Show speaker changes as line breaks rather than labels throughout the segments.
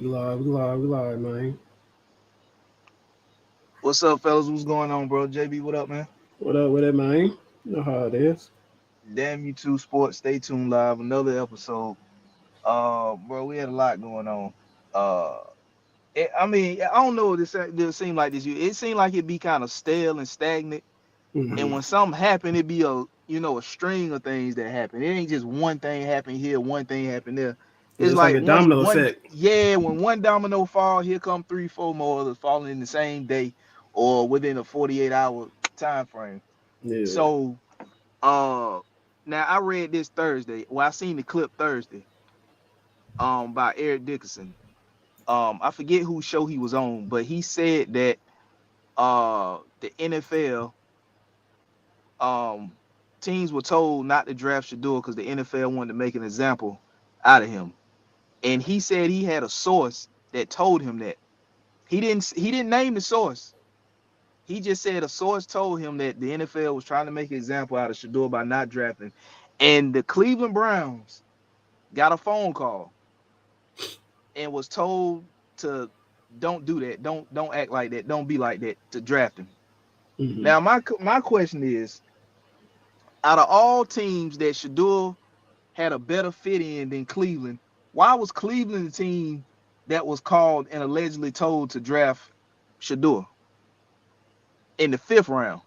We live, man.
What's up, fellas? What's going on, bro? JB, what up, man?
What up with it, man? You know how it is.
Damn you two sports. Stay tuned live. Another episode. Bro, we had a lot going on. Uh, I don't know. This seem like this. It seemed like it'd be kind of stale and stagnant. And
Mm-hmm.
when something happened, it'd be a string of things that happen. It ain't just one thing happen here, one thing happen there.
Yeah,
It's
it's like
like
a domino effect.
when one domino fall, here come three, four more that's falling in the same day or within a 48-hour time frame.
Yeah.
So Uh, now I read this Thursday. Well, I seen the clip Thursday. By Eric Dickerson. I forget whose show he was on, but he said that the NFL um teams were told not to draft Shador because the NFL wanted to make an example out of him, and he said he had a source that told him that. He didn't name the source. He just said a source told him that the NFL was trying to make an example out of Shador by not drafting, and the Cleveland Browns got a phone call and was told to don't do that, don't act like that, don't be like that to draft him.
Mm-hmm.
Now my question is, out of all teams that Shador had a better fit in than Cleveland, why was Cleveland the team that was called and allegedly told to draft Shador in the fifth round?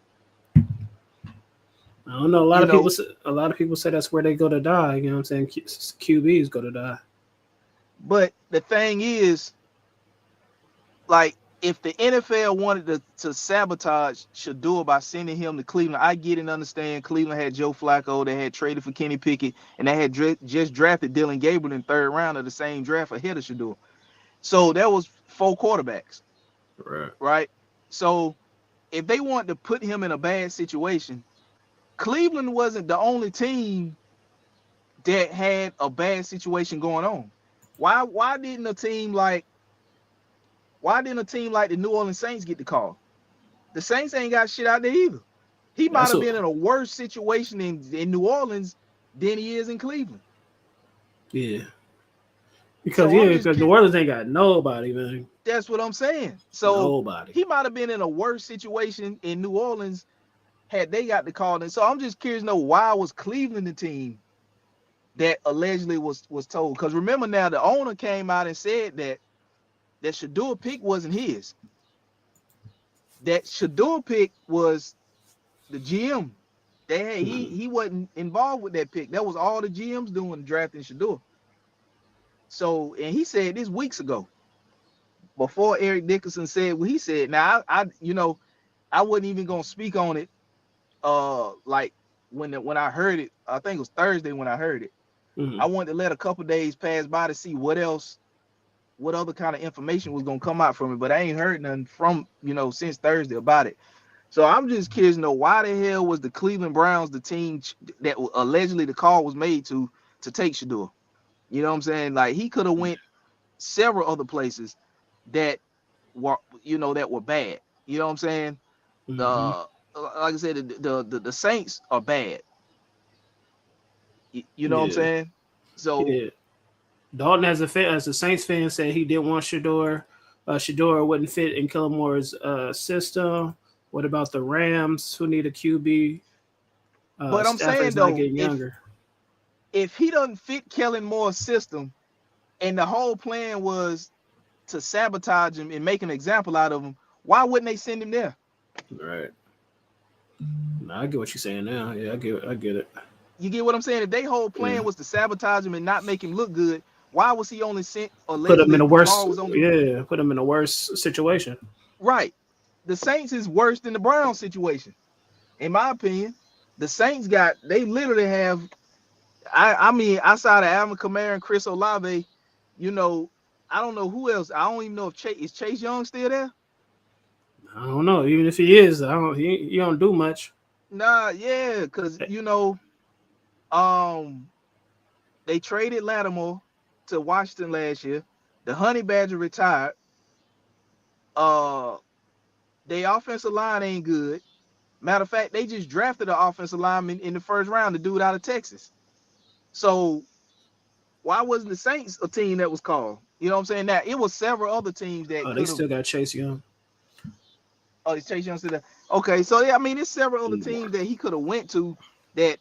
I don't know.
You know,
A lot of people say that's where they go to die. You know what I'm saying? QBs go to die.
but the thing is, like, if the NFL wanted to sabotage Shador by sending him to Cleveland, I get and understand. Cleveland had Joe Flacco, they had traded for Kenny Pickett, and they had just drafted Dylan Gabriel in third round of the same draft ahead of Shador. So that was four quarterbacks,
Right.
right? So if they wanted to put him in a bad situation, Cleveland wasn't the only team that had a bad situation going on. Why didn't a team like the New Orleans Saints get the call? The Saints ain't got shit out there either. He might
That's
have
what.
been in a worse situation in New Orleans than he is in Cleveland.
Yeah.
So I'm just
Because New Orleans ain't got nobody, man.
that's what I'm saying. So
Nobody.
he might have been in a worse situation in New Orleans had they got the call. And so I'm just curious to know, why was Cleveland the team that allegedly was told? Because remember now, the owner came out and said that Shador pick wasn't his. That Shador pick was the GM.
Mm-hmm.
He wasn't involved with that pick. That was all the GMs doing, drafting Shador. So, and he said this weeks ago, before Eric Dickerson said what he said. Now I wasn't even gonna speak on it. Like when I heard it, I think it was Thursday when I heard it.
Mm-hmm.
I wanted to let a couple days pass by to see what other kind of information was gonna come out from it, but I ain't heard nothing from since Thursday about it. So I'm just curious to know, why the hell was the Cleveland Browns the team that allegedly the call was made to take Shador? You know what I'm saying? Like, he could have went several other places that were bad. You know what I'm saying?
Mm-hmm.
Like I said, the Saints are bad. You know what I'm
Yeah.
saying? So,
Yeah. Dalton, as a Saints fan, said he didn't want Shador. Shador wouldn't fit in Kellen Moore's system. What about the Rams, who need a QB?
but I'm saying
Stafford's not
though,
getting younger.
if he doesn't fit Kellen Moore's system, and the whole plan was to sabotage him and make an example out of him, why wouldn't they send him there?
Right. No, I get what you're saying now. Yeah, I get it.
You get what I'm saying? If their whole
Yeah.
plan was to sabotage him and not make him look good, why was he only sent?
Put him in
Allegedly,
a
the
worse.
call was only
Yeah, put him in a worse situation.
right. The Saints is worse than the Browns situation, in my opinion. The Saints they literally have. I mean, outside of Alvin Kamara and Chris Olave, you know, I don't know who else. I don't even know if Chase Young still there.
I don't know. Even if he is, I don't. He don't do much.
Nah, yeah, because um, they traded Lattimore to Washington last year. The Honey Badger retired. Uh, their offensive line ain't good. Matter of fact, they just drafted an offensive lineman in the first round, the dude out of Texas. So Why wasn't the Saints a team that was called? You know what I'm saying? Now it was several other teams that
Oh,
could
they
have.
still got Chase Young.
Oh, it's Chase Young still there. Okay, so yeah, I mean, there's several other teams that he could have went to that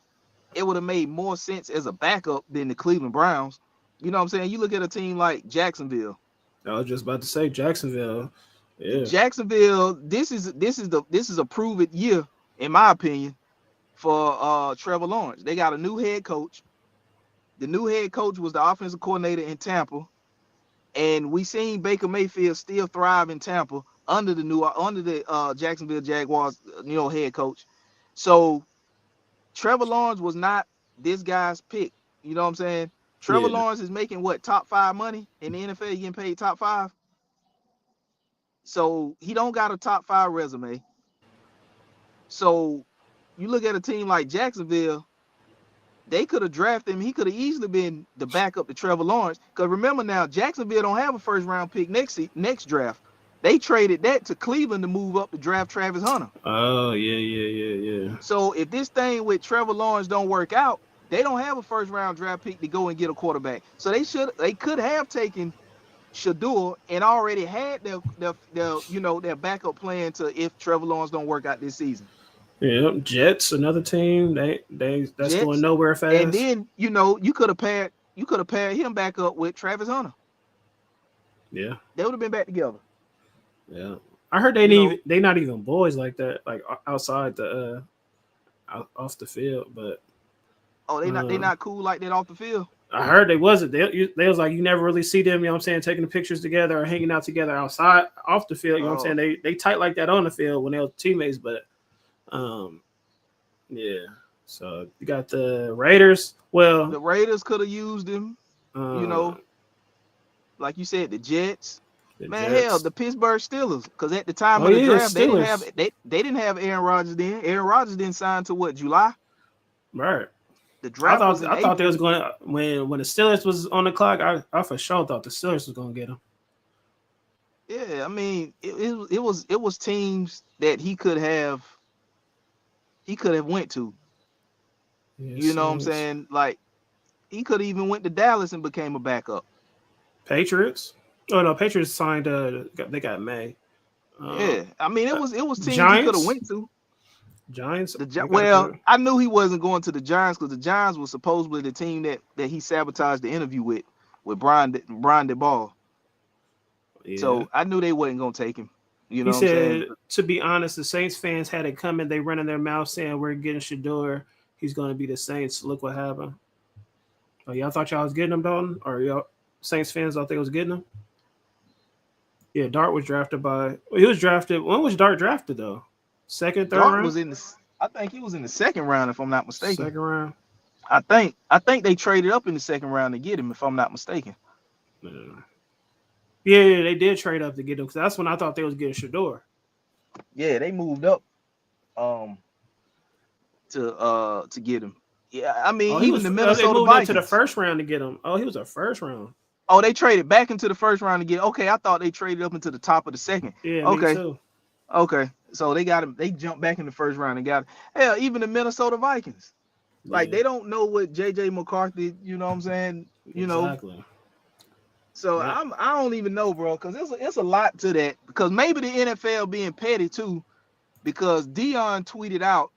it would have made more sense as a backup than the Cleveland Browns. You know what I'm saying? You look at a team like Jacksonville.
I was just about to say Jacksonville. Yeah.
Jacksonville, this is a prove it year, in my opinion, for Trevor Lawrence. They got a new head coach. The new head coach was the offensive coordinator in Tampa, and we seen Baker Mayfield still thrive in Tampa under the Jacksonville Jaguars, head coach. So Trevor Lawrence was not this guy's pick. You know what I'm saying? Trevor
Yeah.
Lawrence is making what, top 5 money in the NFL? He getting paid top 5. So he don't got a top 5 resume. So you look at a team like Jacksonville, they could have drafted him. He could have easily been the backup to Trevor Lawrence. Because remember now, Jacksonville don't have a first round pick next draft. They traded that to Cleveland to move up to draft Travis Hunter.
Oh, yeah.
So if this thing with Trevor Lawrence don't work out, they don't have a first round draft pick to go and get a quarterback. So they could have taken Shador and already had their backup plan to if Trevor Lawrence don't work out this season.
Yeah, Jets, another team. That's
Jets,
going nowhere fast.
And then you could have paired him back up with Travis Hunter.
Yeah,
they would have been back together.
Yeah, I heard they not even boys like that, like outside the off the field. But
they not cool like that off the field.
I heard they wasn't. They was like, you never really see them, you know what I'm saying, taking the pictures together or hanging out together outside off the field. You know what I'm saying? They tight like that on the field when they were teammates, but yeah. So you got the Raiders. Well,
the Raiders could have used him. Like you said, the Jets. Hell, the Pittsburgh Steelers. Because at the time of the draft, they didn't have Aaron Rodgers then. Aaron Rodgers didn't sign to what, July?
Right.
The draft
I thought they was going to, when the Steelers was on the clock, I for sure thought the Steelers was going to get him.
Yeah, I mean, it was teams that he could have went to. Yeah, you know what I'm saying? Like, he could have even went to Dallas and became a backup.
Patriots? Oh no, Patriots signed. They got May.
Yeah, I mean, it was teams
Giants?
he could have went to.
Giants.
I knew he wasn't going to the Giants because the Giants was supposedly the team that he sabotaged the interview with Brian DeBall. Yeah. So I knew they wasn't gonna take him. You know, he said,
to be honest, the Saints fans had it coming. They running their mouth saying we're getting Shador. He's going to be the Saints. Look what happened. Oh, y'all thought y'all was getting him, Dalton? Or y'all Saints fans thought they was getting him? Yeah, Dart was drafted he was drafted. When was Dart drafted though? Second, third round?
I think he was in the second round, if I'm not mistaken.
Second round.
I think they traded up in the second round to get him, if I'm not mistaken.
Yeah, they did trade up to get him because that's when I thought they was getting Shador.
Yeah, they moved up to get him. Yeah, I mean, even the Minnesota Vikings
to the first round to get him. Oh, he was a first round.
Oh, they traded back into the first round to get. Okay, I thought they traded up into the top of the second.
Yeah,
okay.
Me too.
Okay, so they got him. They jumped back in the first round and got him. Hell, even the Minnesota Vikings, like they don't know what JJ McCarthy. You know what I'm saying?
Exactly.
So I don't even know, bro, because it's a lot to that. Because maybe the NFL being petty too, because Dion tweeted out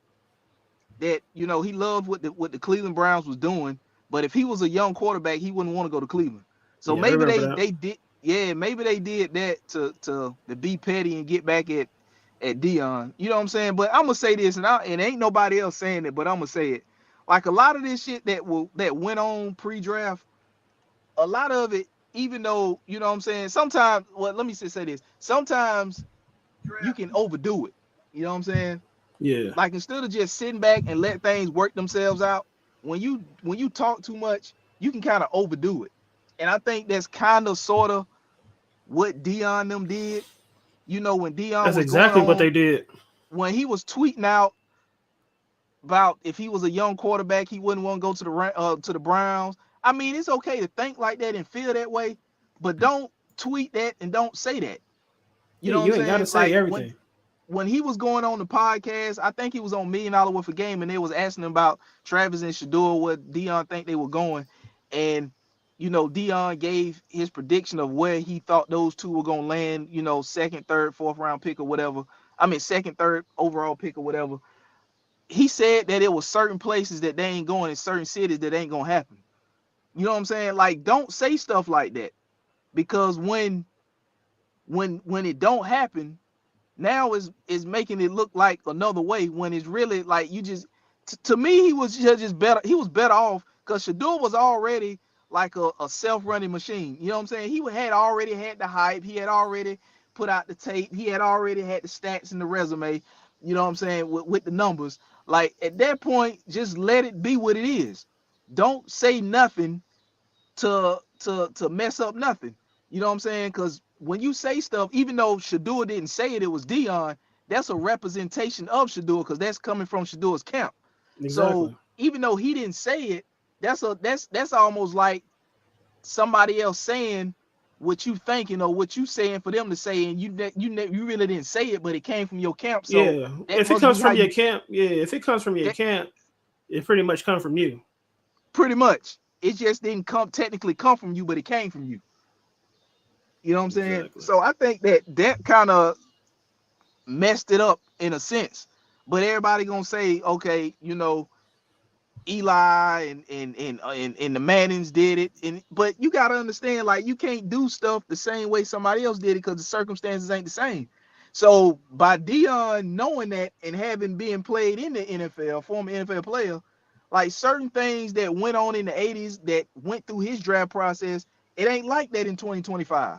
that he loved what the Cleveland Browns was doing, but if he was a young quarterback, he wouldn't want to go to Cleveland. So maybe they did. Yeah, maybe they did that to be petty and get back at Dion. You know what I'm saying? But I'm gonna say this, and ain't nobody else saying it, but I'm gonna say it. Like a lot of this shit that went on pre-draft, a lot of it, even though you know what I'm saying, sometimes. Well, let me just say this. Sometimes you can overdo it. You know what I'm saying?
Yeah.
Like instead of just sitting back and let things work themselves out, when you talk too much, you can kind of overdo it. And I think that's kind of sort of what Dion them did. When Dion
that's
was
exactly what they did.
When he was tweeting out about if he was a young quarterback, he wouldn't want to go to the Browns. I mean, it's okay to think like that and feel that way, but don't tweet that and don't say that. You know what I'm saying?
You ain't gotta say everything.
When he was going on the podcast, I think he was on $1 Million Worth of Game, and they was asking him about Travis and Shador, what Dion think they were going, and Deion gave his prediction of where he thought those two were gonna land, second, third, fourth round pick or whatever. I mean, second, third overall pick or whatever. He said that it was certain places that they ain't going in certain cities that ain't gonna happen. You know what I'm saying? Like, don't say stuff like that, because when it don't happen, now is making it look like another way when it's really like you just. To me, he was just better. He was better off because Shedeur was already like a self-running machine. You know what I'm saying? He had already had the hype. He had already put out the tape. He had already had the stats and the resume. You know what I'm saying? With the numbers. Like, at that point, just let it be what it is. Don't say nothing to mess up nothing. You know what I'm saying? Because when you say stuff, even though Shedeur didn't say it, it was Deion. That's a representation of Shedeur because that's coming from Shedeur's camp.
Exactly.
So even though he didn't say it, that's almost like somebody else saying what you thinking or what you saying for them to say, and you really didn't say it, but it came from your camp. So
yeah, if it comes from your camp, it pretty much comes from you.
Pretty much, it just didn't technically come from you, but it came from you. You know what I'm saying?
Exactly.
So I think that kind of messed it up in a sense. But everybody gonna say, okay, Eli and the Mannings did it, but you gotta understand, like, you can't do stuff the same way somebody else did it because the circumstances ain't the same. So by Deion knowing that and having been played in the NFL, former NFL player, like certain things that went on in the 80s that went through his draft process, it ain't like that in 2025.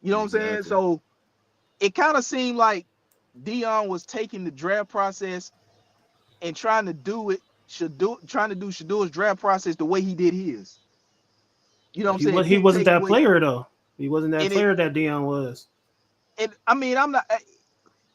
You know what I'm saying? So it kind of seemed like Deion was taking the draft process and trying to do Shedeur's draft process the way he did his. You know what I'm saying?
He wasn't that player though. He wasn't that player that Deion was.
And I mean, I'm not.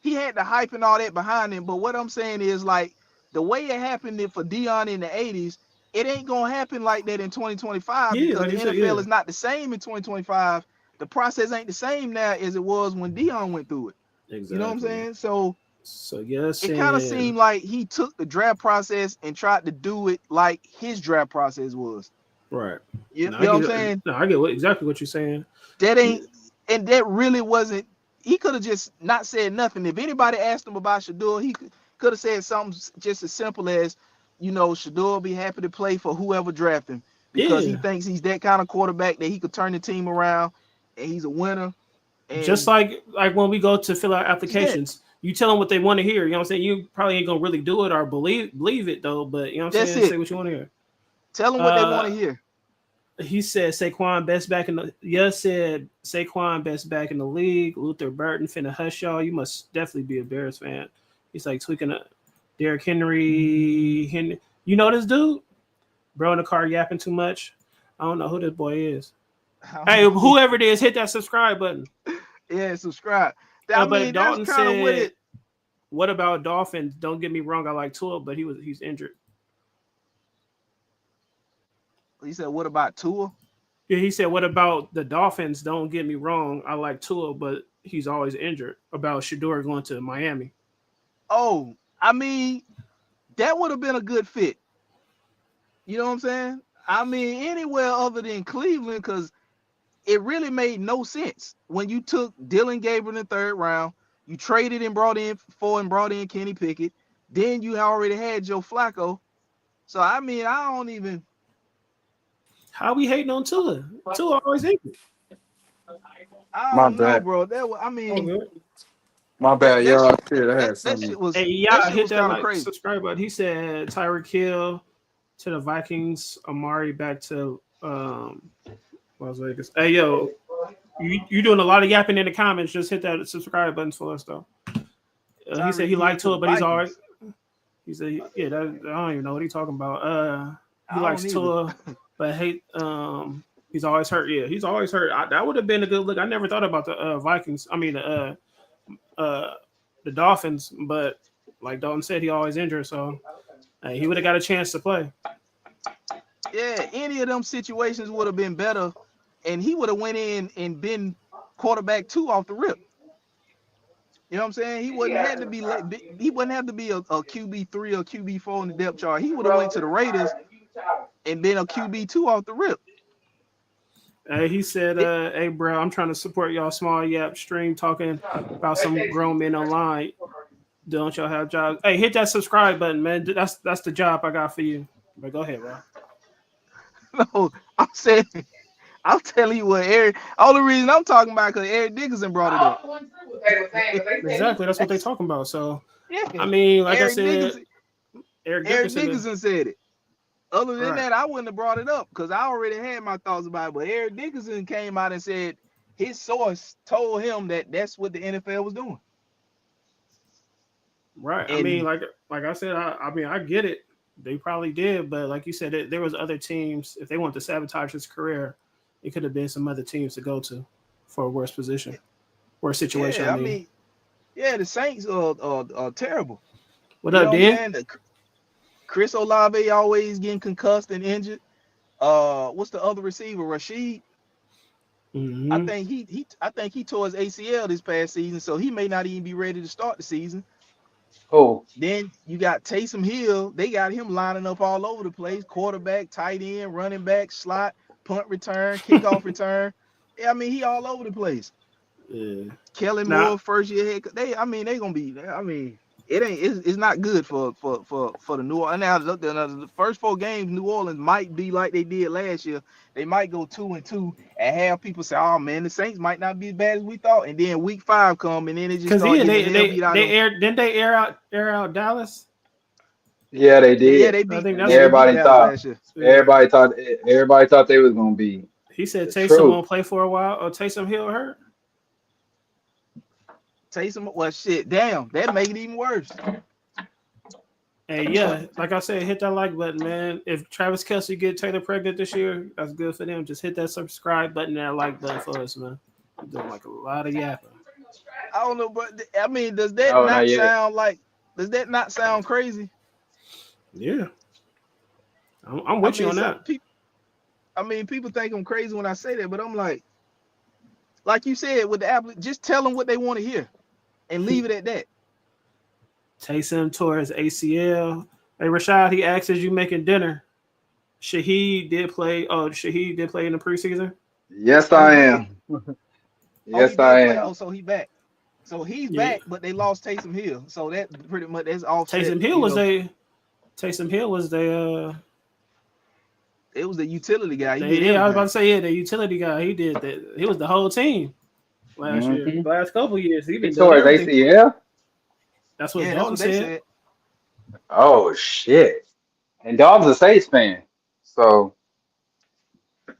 He had the hype and all that behind him, but what I'm saying is, like, the way it happened for Deion in the 80s, it ain't gonna happen like that in 2025 because like the NFL is not the same in 2025. The process ain't the same now as it was when Deion went through it. Exactly. You know what I'm saying? So
yes,
it kind of seemed like he took the draft process and tried to do it like his draft process was.
Right.
You know what I'm saying?
No, I get exactly what you're saying.
And that really wasn't. He could have just not said nothing. If anybody asked him about Shedeur, he could have said something just as simple as, Shedeur will be happy to play for whoever drafted him because he thinks he's that kind of quarterback that he could turn the team around and he's a winner. And
just like when we go to fill out applications, you tell them what they want to hear. You know what I'm saying? You probably ain't gonna really do it or believe it though, but you know what I'm saying? Say what you want to hear.
Tell them what they want to hear.
He said Saquon best back in the said Saquon best back in the league. Luther Burton finna hush y'all. You must definitely be a Bears fan. He's like tweaking a Derrick Henry. You know this dude? Bro in the car yapping too much. I don't know who this boy is. Hey, whoever it is, hit that subscribe button.
Yeah, subscribe.
But Dalton said, what about Dolphins? Don't get me wrong, I like Tua, but he's injured.
He said, what about Tua?
Yeah, he said, what about the Dolphins? Don't get me wrong, I like Tua, but he's always injured. About Shedeur going to Miami.
Oh, I mean, that would have been a good fit. You know what I'm saying? I mean, anywhere other than Cleveland, because it really made no sense when you took Dylan Gabriel in the third round, you traded and brought in Kenny Pickett, then you already had Joe Flacco. So, I mean, I don't even.
How we hating on Tua? Tua always injured.
I don't know, bro.
My bad, y'all. That
shit was.
Hey, y'all hit that subscribe button. He said Tyreek Hill to the Vikings, Amari back to Las Vegas. Hey, yo, you doing a lot of yapping in the comments. Just hit that subscribe button for us, though. He said he liked Tua, but he's all right. He said, I don't even know what he's talking about. He likes Tua. But he's always hurt. Yeah, he's always hurt. That would have been a good look. I never thought about the Vikings. I mean, the Dolphins. But like Dalton said, he always injured. So he would have got a chance to play.
Yeah, any of them situations would have been better, and he would have went in and been quarterback 2 off the rip. You know what I'm saying? He wouldn't have to be a QB3 or QB4 in the depth chart. He would have went to the Raiders and been a QB2 off the rip.
He said, "Hey, bro, I'm trying to support y'all small yap stream talking about some grown men online. Don't y'all have jobs? Hey, hit that subscribe button, man. That's the job I got for you. But go ahead, bro.
No, I'm saying, I'm telling you what, Eric. Only reason I'm talking about because Eric Dickerson brought it up.
Exactly, that's what they talking about. So,
Yeah,
I mean, like I
Eric
said,
Dickerson,
Eric
Eric
Dickerson,
Dickerson said it. Other than
right?
that, I wouldn't have brought it up because I already had my thoughts about it. But Eric Dickerson came out and said his source told him that that's what the NFL was doing.
Right. I mean,
And
like I said, I mean, I get it. They probably did, but like you said, there was other teams. If they wanted to sabotage his career, it could have been some other teams to go to for a worse position, worse situation.
yeah,
I
I
mean,
mean, yeah, the Saints are terrible.
what
You
up,
know what I'm
Dan?
saying? Chris Olave always getting concussed and injured. What's the other receiver? Rashid. I
Mm-hmm.
think I think he tore his ACL this past season, so he may not even be ready to start the season.
Oh,
Then you got Taysom Hill. They got him lining up all over the place: quarterback, tight end, running back, slot, punt return, kickoff return. Yeah, I mean he all over the place.
Yeah.
Kellen
Now,
Moore, first year head. They gonna be. I mean, it's not good for the New Orleans. Now the first 4 games, New Orleans might be like they did last year. They might go 2-2 and have people say, "Oh man, the Saints might not be as bad as we thought." And then week 5 come and then they just
because
start
yeah,
getting the hell beat out of them.
didn't they air out Dallas?
yeah, they
Yeah,
did.
they
I
beat
think
And
that's
yeah they beat
everybody
Dallas
thought,
last year.
yeah.
everybody thought they was gonna be
He said
the
Taysom
truth.
won't play for a while or Taysom Hill hurt.
Taysom, well shit, damn, that make it even worse.
Hey, yeah, like I said, hit that like button, man. If Travis Kelce get Taylor pregnant this year, that's good for them. Just hit that subscribe button and that like button for us, man. We're doing like a lot of yapping.
I don't know, but I mean,
No, not yet.
does that not sound crazy?
Yeah, I'm
I
with you
mean,
on
some
that.
people. I mean, people think I'm crazy when I say that, but I'm like you said, with the Apple, just tell them what they want to hear, and leave it at that.
Taysom tore his ACL. Hey, Rashad, he asked, "Is you making dinner?" Shaheed did play. Oh, Shaheed did play in the preseason.
Yes,
Oh, he
I
did.
am.
Oh, he
Yes,
did
I
play.
am.
Oh, so he back. So he's
Yeah,
back, but they lost Taysom Hill. So that pretty much that's offset.
Taysom Hill was a. Taysom Hill was the.
It was the utility guy. He did
Yeah, I was about
everything.
to say, yeah, the utility guy. He did that. He was the whole team last year.
Hmm.
Last couple years, he
He
been doing
tore his
everything.
ACL.
That's what
Yeah, that's
Dalton
what they
said.
said.
Oh shit! And Dog's a Saints fan, so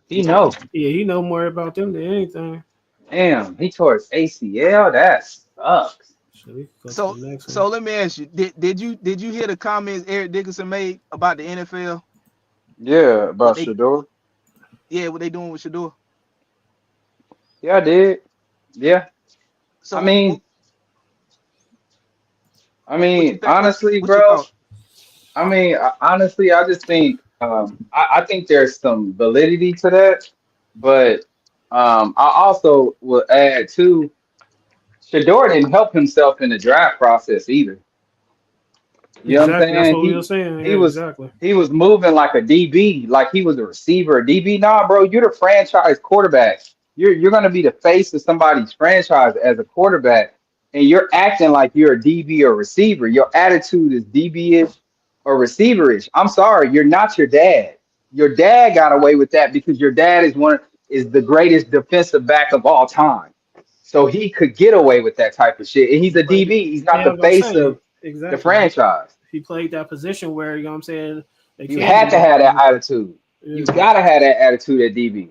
he knows.
Yeah, he know more about them than anything.
Damn, he tore his ACL. That sucks.
So we can go to
So
the next one.
so let me ask you, did you hear the comments Eric Dickerson made about the NFL?
Yeah,
What
about
they
Shador.
what they doing with Shador?
Yeah, I did. Yeah.
So
I mean,
what you think?
honestly,
What you
bro.
thought?
Honestly, I just think I think there's some validity to that, but I also will add too. Shador didn't help himself in the draft process either. You know what I'm
Exactly. That's
saying?
what we were saying.
He
Yeah,
was
exactly.
he was moving like a DB, like he was a receiver, a DB. Nah, bro, you're the franchise quarterback. You're gonna be the face of somebody's franchise as a quarterback, and you're acting like you're a DB or receiver. Your attitude is DB-ish or receiver-ish. I'm sorry, you're not your dad. Your dad got away with that because your dad is the greatest defensive back of all time. So he could get away with that type of shit. And he's a
But
DB. He's not
yeah, I
the
was gonna
face
say
of the
exactly.
franchise.
He played that position where you know what I'm saying they
You
can do
had to have that
nothing.
attitude. You
Yeah.
gotta have that attitude at DB.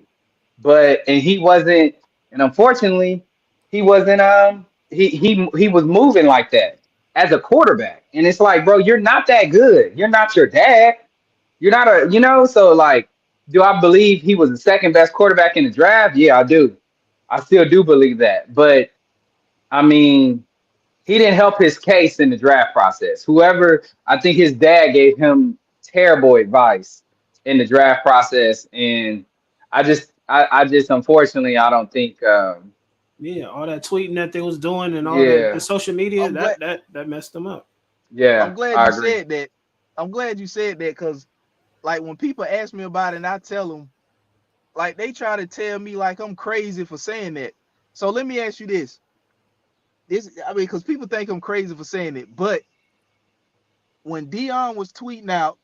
And he wasn't, and unfortunately, he wasn't he was moving like that as a quarterback. And it's like, bro, you're not that good. You're not your dad. You're not so like, do I believe he was the second best quarterback in the draft? Yeah, I do. I still do believe that. But I mean, he didn't help his case in the draft process. Whoever, I think his dad gave him terrible advice in the draft process, and I just unfortunately, I don't think,
Yeah, all that tweeting that they was doing and all the
yeah,
social media
I'm glad
that messed them up.
yeah,
I'm glad
I
you
agree.
said that. I'm glad you said that because like when people ask me about it and I tell them Like they try to tell me like I'm crazy for saying that. So let me ask you this. Because people think I'm crazy for saying it, but when Deion was tweeting out,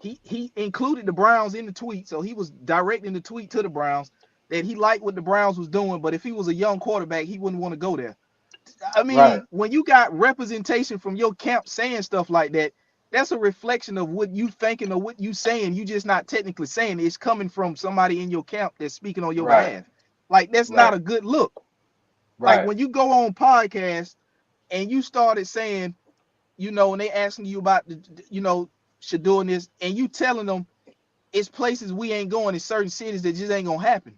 he included the Browns in the tweet, so he was directing the tweet to the Browns that he liked what the Browns was doing, but if he was a young quarterback, he wouldn't want to go there. I mean,
Right.
when you got representation from your camp saying stuff like that, that's a reflection of what you thinking or what you saying. You just not technically saying it. It's coming from somebody in your camp that's speaking on your
Right.
behalf. Like that's not a good look.
Right.
Like when you go on podcast and you started saying, you know, and they asking you about the, you know, doing this, and you telling them it's places we ain't going in certain cities that just ain't gonna happen.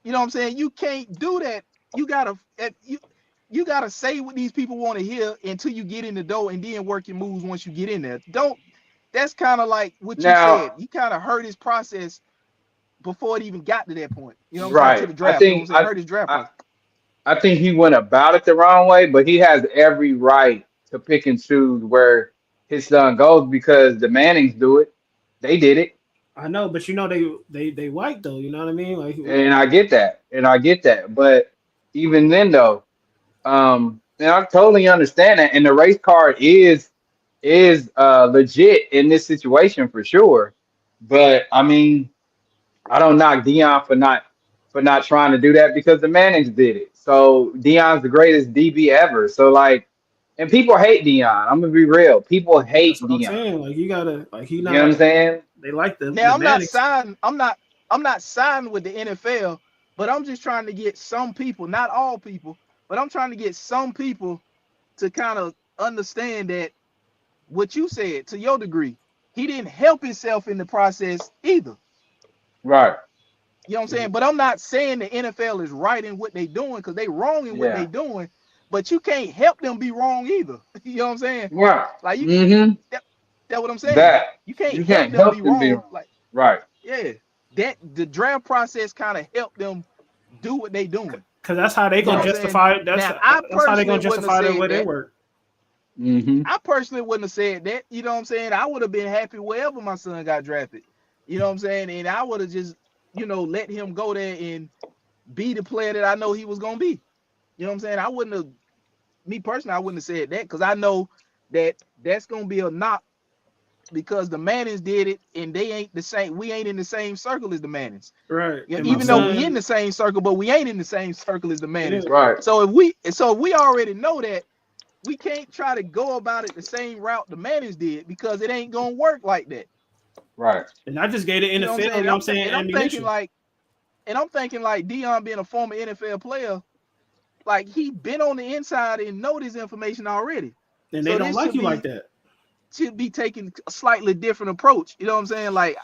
You know what I'm saying? You can't do that. You gotta say what these people want to hear until you get in the door, and then work your moves once you get in there. That's kind of like what you said. You kind of hurt his process before it even got to that point. You know what I'm saying? To the draft. You know what I'm saying? Hurt his draft process.
I think he went about it the wrong way, but he has every right to pick and choose where his son goes because the Mannings do it. They did it.
I know, but you know they white though. You know what I mean? Like,
And I get that. But even then though, and I totally understand that. And the race car is legit in this situation for sure. But I mean, I don't knock Deion for not trying to do that because the Mannings did it. So Deion's the greatest DB ever. So like, and people hate Deion. I'm gonna be real. People hate
that's what I'm
Deion.
saying. Like you gotta like he
You
not.
know what I'm saying?
They like the.
Now
the Mannings.
I'm not signed with the NFL, but I'm just trying to get some people, not all people, but I'm trying to get some people to kind of understand that what you said to your degree, he didn't help himself in the process either.
Right.
You know what I'm saying? But I'm not saying the NFL is right in what they doing because they wrong in what they doing, but you can't help them be wrong either. You know what I'm saying?
Right.
Like you,
Mm-hmm.
that's what I'm saying.
That
You can't
you
help
can't
them
help
be
them be
wrong. Like
right.
yeah, that the draft process kind of helped them do what they doing.
Because that's how they
You know
gonna
what I'm
justify it.
saying? Now, I
That's how they gonna
personally wouldn't have
justify the
said
way they
that.
work.
Mm-hmm.
I personally wouldn't have said that. You know what I'm saying? I would have been happy wherever my son got drafted. You know what I'm saying? And I would have just, you know, let him go there and be the player that I know he was gonna be. You know what I'm saying? I wouldn't have, me personally, I wouldn't have said that because I know that that's gonna be a knock because the Mannings did it and they ain't the same. We ain't in the same circle as the Mannings.
Right.
Yeah,
And my
even though
son,
we in the same circle, but we ain't in the same circle as the Mannings.
Right.
So if we already know that, we can't try to go about it the same route the Mannings did because it ain't gonna work like that.
Right.
and I just gave the
You know what
NFL.
I'm
You
saying?
know what I'm saying?
And I'm thinking
Ammunition.
like Deion being a former NFL player, like he been on the inside and know this information already.
And they
So
don't
this
like you like that.
should be taking a slightly different approach. You know what I'm saying? Like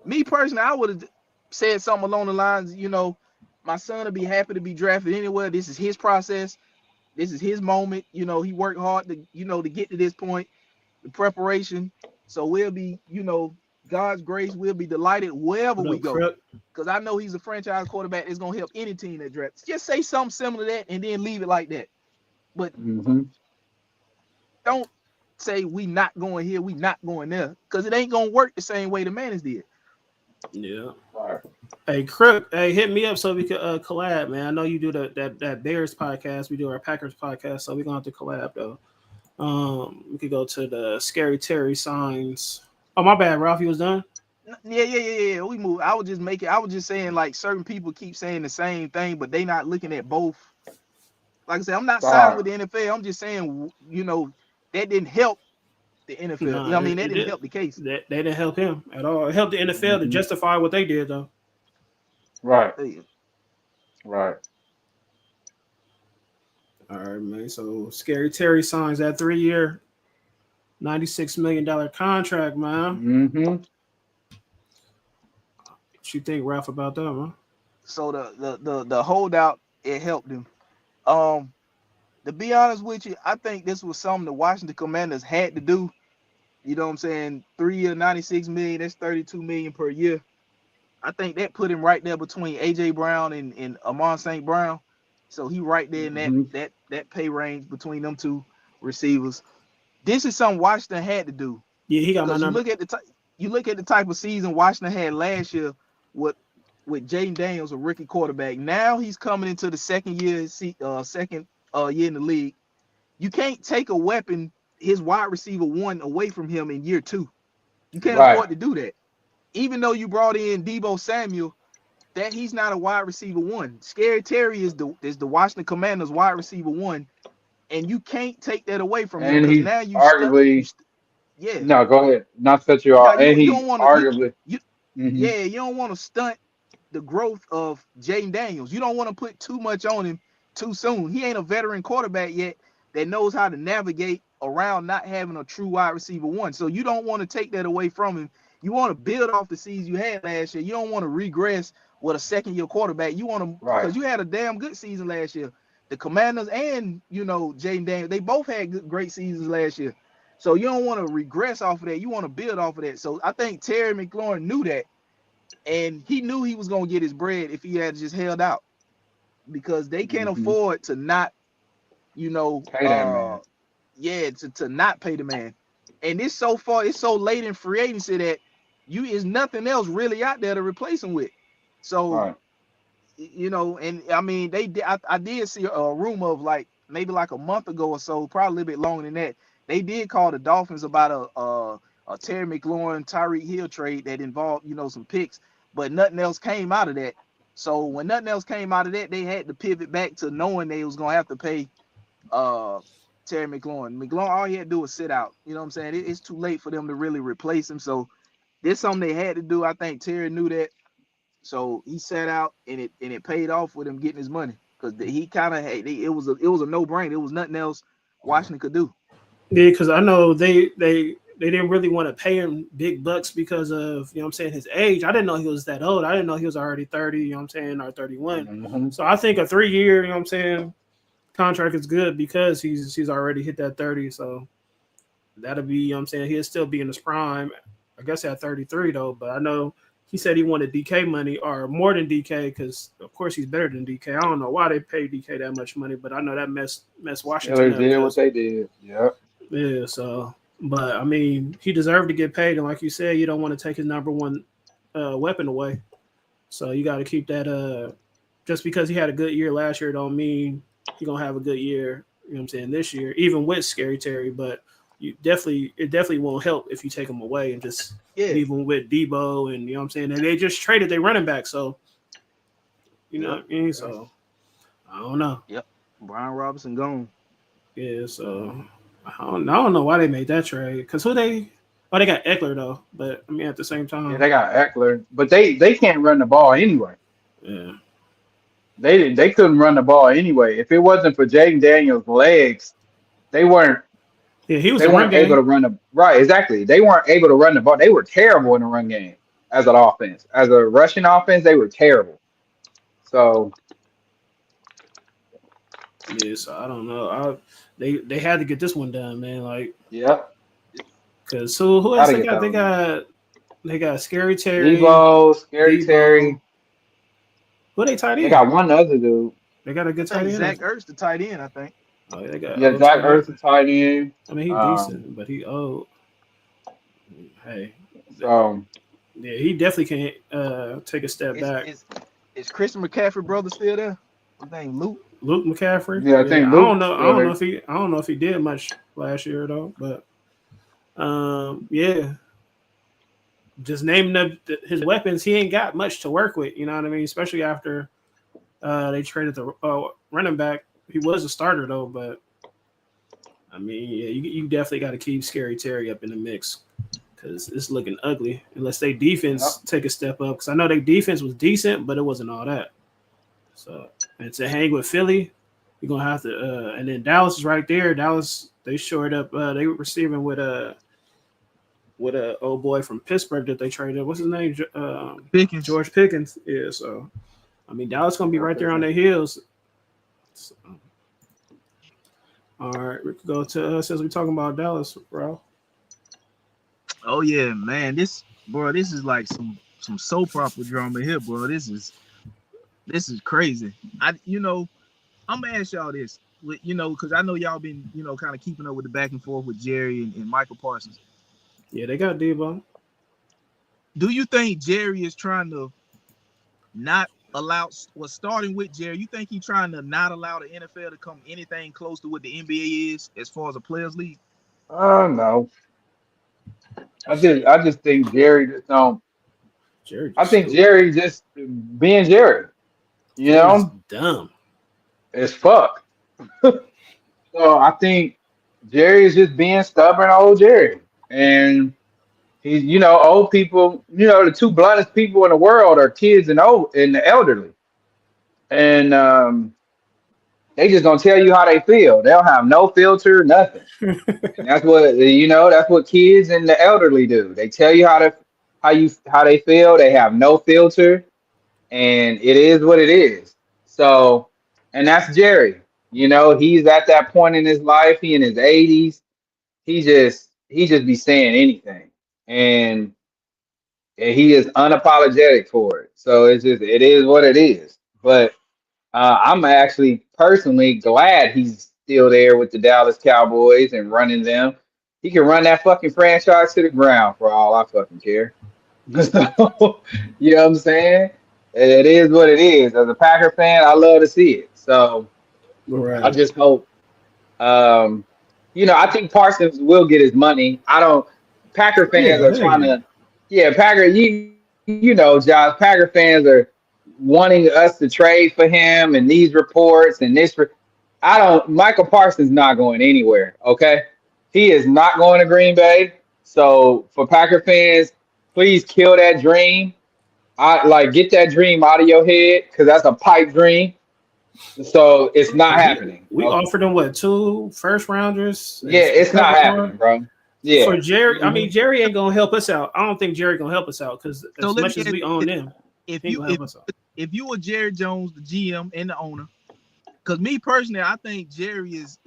me personally, I would have said something along the lines, you know, my son will be happy to be drafted anywhere. This is his process. This is his moment. You know, he worked hard to, you know, to get to this point, the preparation. So we'll be, you know, God's grace, we'll be delighted wherever
What
we
up,
go.
Crip?
Because I know he's a franchise quarterback that's going to help any team that drafts. Just say something similar to that and then leave it like that. But don't say we not going here, we not going there. Because it ain't going to work the same way the Mannings did.
Yeah.
Right.
Hey, Crip, hey, hit me up so we could collab, man. I know you do that Bears podcast. We do our Packers podcast, so we're gonna have to collab though. We could go to the Scary Terry signs. Oh, my bad, Ralph. You was done?
Yeah. We move. I was just saying like certain people keep saying the same thing, but they not looking at both. Like I said, I'm not signed with the NFL. I'm just saying, you know, that didn't help the NFL.
Nah,
you know what I mean? That didn't help the case.
They didn't help him at all. It helped the NFL to justify what they did, though.
Right. Right.
All right, man. So Scary Terry signs that 3-year, $96 million contract, man.
Mm-hmm.
What you think, Ralph, about that, man?
So the holdout, it helped him. To be honest with you, I think this was something the Washington Commanders had to do. You know what I'm saying? 3 year, $96 million, that's $32 million per year. I think that put him right there between AJ Brown and Amon St. Brown. So he right there in that pay range between them two receivers. This is something Washington had to do.
Yeah, he got my
Because
number.
you look at the type of season Washington had last year with Jaden Daniels, a rookie quarterback. Now he's coming into the second year in the league. You can't take a weapon, his wide receiver one, away from him in year 2. You can't afford to do that. Even though you brought in Deebo Samuel, that he's not a wide receiver one. Scary Terry is the Washington Commanders wide receiver one, and you can't take that away from him because now you
arguably. No, go ahead. Not to cut you off.
You,
and
you
he's
don't wanna,
arguably.
you don't want to stunt the growth of Jaden Daniels. You don't want to put too much on him too soon. He ain't a veteran quarterback yet that knows how to navigate around not having a true wide receiver one. So you don't want to take that away from him. You want to build off the season you had last year. You don't want to regress with a second-year quarterback. You want to, because you had a damn good season last year. The Commanders and, Jaden Daniels, they both had great seasons last year. So you don't want to regress off of that. You want to build off of that. So I think Terry McLaurin knew that. And he knew he was going to get his bread if he had just held out. Because they can't afford to not,
pay that man.
to not pay the man. And it's so late in free agency that is nothing else really out there to replace him with. So, and I mean, I did see a rumor of maybe a month ago or so, probably a little bit longer than that. They did call the Dolphins about a Terry McLaurin, Tyreek Hill trade that involved, some picks, but nothing else came out of that. So when nothing else came out of that, they had to pivot back to knowing they was gonna have to pay Terry McLaurin. McLaurin, all he had to do was sit out. You know what I'm saying? It's too late for them to really replace him. So this is something they had to do. I think Terry knew that. So he sat out, and it paid off with him getting his money because he kind of it was a no-brainer. It was nothing else Washington could do.
Yeah, because I know they didn't really want to pay him big bucks because of, his age. I didn't know he was that old. I didn't know he was already 30, or 31.
Mm-hmm.
So I think a 3-year, contract is good because he's already hit that 30. So that'll be, he'll still be in his prime. I guess at 33 though, but I know he said he wanted DK money or more than DK because of course he's better than DK. I don't know why they paid DK that much money, but I know that messed Washington up.
They did what they did. Yep.
Yeah, so but I mean he deserved to get paid, and like you said, you don't want to take his number one weapon away. So you got to keep that just because he had a good year last year don't mean he's gonna have a good year, this year, even with Scary Terry, but it definitely won't help if you take him away and just leave him with Deebo and and they just traded their running back, so what I mean? So I don't know.
Yep. Brian Robinson gone.
Yeah, so I don't know why they made that trade. Because they got Eckler though, but I mean at the same time.
Yeah, they got Eckler, but they can't run the ball anyway.
Yeah.
They couldn't run the ball anyway. If it wasn't for Jaden Daniels' legs, they weren't.
Yeah, he was.
They weren't able to run the right. Exactly. They weren't able to run the ball. They were terrible in the run game as an offense. As a rushing offense, they were terrible. So.
Yeah, so I don't know. They had to get this one done, man.
Yep.
Because who else they got? They got Scary Terry.
Scary Terry.
Who they tight end?
They got one other dude.
They got a good tight end.
Zach Ertz, the tight end, I think.
Oh, they got
Zach Ertz, the tight end.
I mean, he's decent, but he old. Hey.
So.
Yeah, he definitely can't take a step back.
Is Christian McCaffrey brother still there? His name Luke.
Luke McCaffrey.
Yeah, I think Luke.
I don't know if he did much last year though, but yeah. Just naming his weapons, he ain't got much to work with. You know what I mean? Especially after they traded the running back. He was a starter though, but I mean, yeah, you definitely got to keep Scary Terry up in the mix because it's looking ugly unless they defense take a step up. Because I know their defense was decent, but it wasn't all that. So, and to hang with Philly, you're gonna have to. And then Dallas is right there. Dallas, they shored up. They were receiving with a old boy from Pittsburgh that they traded. What's his name?
Pickens.
George Pickens. Yeah. So, I mean, Dallas gonna be right there on their heels. So, all right, we could go to since we're talking about Dallas, bro.
Oh yeah, man. This is like some soap opera drama here, bro. This is crazy. I'm gonna ask y'all this, because I know y'all been, kind of keeping up with the back and forth with Jerry and Michael Parsons.
Yeah, they got Deebo.
Do you think Jerry is trying to not allow? Well, starting with Jerry, you think he's trying to not allow the NFL to come anything close to what the NBA is as far as a players' league?
No. I just think Jerry just don't.
Jerry
I
just
think
stupid.
Jerry just being Jerry. You
Jerry's
know,
dumb.
as fuck. So I think Jerry is just being stubborn old Jerry. And he's, old people, the two bluntest people in the world are kids and the elderly. And they just gonna tell you how they feel. They'll have no filter, nothing. And that's what kids and the elderly do. They tell you how they feel. They have no filter, and it is what it is. So, and that's Jerry. He's at that point in his life. He in his 80s. He just be saying anything, and he is unapologetic for it. So it is what it is. But I'm actually personally glad he's still there with the Dallas Cowboys and running them. He can run that fucking franchise to the ground for all I fucking care. So, you know what I'm saying? It is what it is. As a Packer fan, I love to see it. So I
Right.
just hope. Um, I think Parsons will get his money. I don't. Packer fans
Yeah,
are
hell
trying
yeah.
to. Yeah, Packer. Josh. Packer fans are wanting us to trade for him, and these reports and this. I don't. Michael Parsons not going anywhere. Okay, he is not going to Green Bay. So for Packer fans, please kill that dream. I like get that dream out of your head because that's a pipe dream. So it's not happening.
We
Okay?
offered him what, 2 first rounders
Yeah,
as
it's not
recovery
happening, bro.
for
Yeah.
Jerry. I
Mhm.
mean, Jerry ain't gonna help us out. I don't think Jerry gonna help us out because
So
as
let
much
me
as
ask
we
you
own
this.
them,
if
he ain't
you
gonna
if
help us out.
if you were Jerry Jones, the GM and the owner, because me personally, I think Jerry is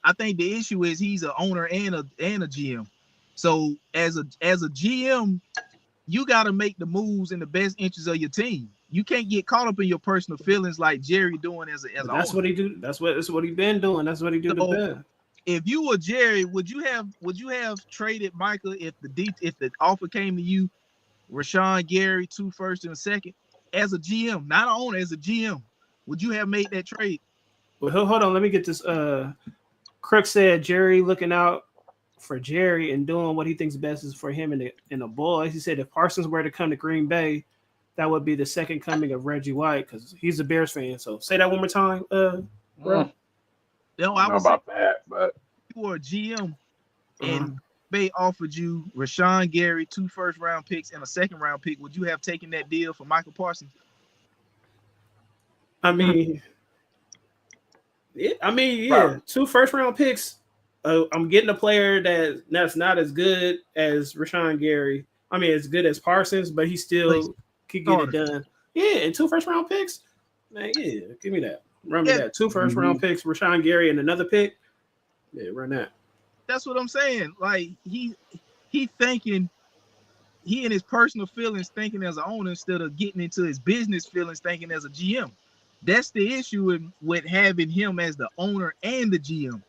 I think the issue is he's an owner and a GM. So as a GM, you got to make the moves in the best interest of your team. You can't get caught up in your personal feelings like Jerry doing as
But
an
that's
owner.
what he do. That's what he been doing. That's what he do the
So
best.
if you were Jerry, would you have traded Michael if the offer came to you, Rashawn Gary, 2 firsts and a second, as a GM, not an owner, as a GM, would you have made that trade?
Well, hold on. Let me get this. Crook said Jerry looking out for Jerry and doing what he thinks best is for him and the boys. He said if Parsons were to come to Green Bay, that would be the second coming of Reggie White because he's a Bears fan. So say that one more time, bro.
I
No,
don't
I
know
would say
about that, but
if you were a GM
Uh-huh.
and Bay offered you Rashawn Gary, 2 first-round picks and a second-round pick, would you have taken that deal for Michael Parsons?
I mean,
bro,
yeah, 2 first round picks. I'm getting a player that's not as good as Rashawn Gary. I mean, as good as Parsons, but he
Like
still could get it
starter.
done. Yeah, and 2 first round picks. Man, yeah, give me that. Run me
Yeah,
that. Two first
hmm
round picks, Rashawn Gary, and another pick. Yeah, run that.
that's what I'm saying. Like he thinking he in his personal feelings thinking as an owner instead of getting into his business feelings thinking as a GM. That's the issue with having him as the owner and the GM.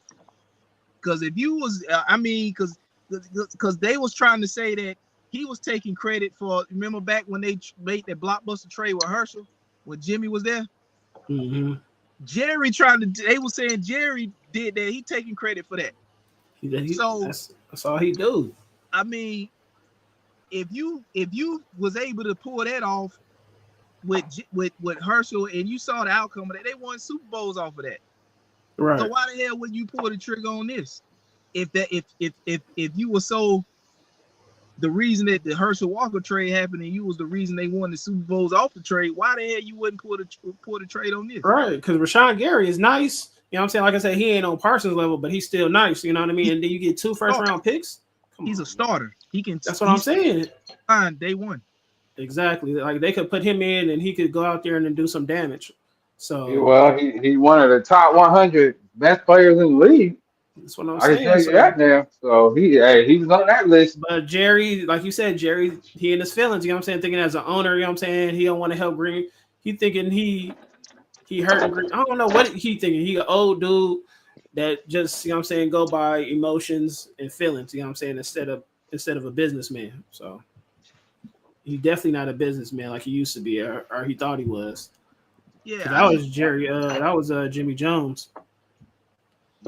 Because if you was, because they was trying to say that he was taking credit for. Remember back when they made that blockbuster trade with Herschel when Jimmy was there.
Mm-hmm.
Jerry trying to. They were saying Jerry did that. He taking credit for that. So
That's all he do.
I mean, if you was able to pull that off with Herschel and you saw the outcome of that, they won Super Bowls off of that.
Right.
So why the hell would you pull the trigger on this? If you were so the reason that the Herschel Walker trade happened and you was the reason they won the Super Bowls off the trade, why the hell you wouldn't pull the trade on this?
Right, because Rashawn Gary is nice. You know what I'm saying? Like I said, he ain't on Parsons level, but he's still nice. You know what I mean? And then you get 2 first round picks.
He's a starter. He can.
That's what I'm saying.
Fine, day one.
Exactly. Like they could put him in and he could go out there and then do some damage. So
well, he one of the top 100 best players in the league.
that's what I'm
I can
saying.
tell you that now. So he was on that list.
But Jerry, like you said, Jerry, he in his feelings, you know what I'm saying? Thinking as an owner, you know what I'm saying? He don't want to help Green. He thinking he hurting Green. I don't know what he thinking. He an old dude that just, you know what I'm saying, go by emotions and feelings, you know what I'm saying, instead of a businessman. So He's definitely not a businessman like he used to be, or he thought he was.
Yeah,
That was Jerry. That was Jimmy Jones.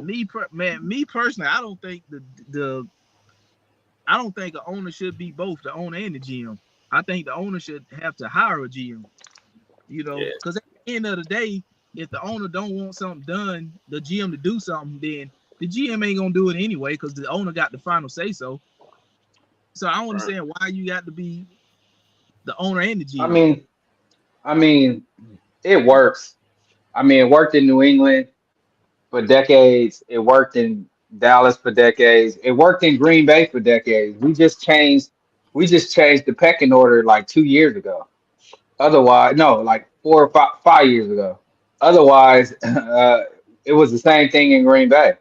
Me personally, I don't think I don't think an owner should be both the owner and the GM. I think the owner should have to hire a GM. You know,
Yeah.
because at the end of the day, if the owner don't want something done, the GM to do something, then the GM ain't gonna do it anyway because the owner got the final say so. So I don't understand why you got to be the owner and the GM.
I mean, it works. I mean, it worked in New England for decades. It worked in Dallas for decades. It worked in Green Bay for decades. We just changed the pecking order like 2 years ago. Otherwise, no, like 5 years ago. Otherwise, it was the same thing in Green Bay.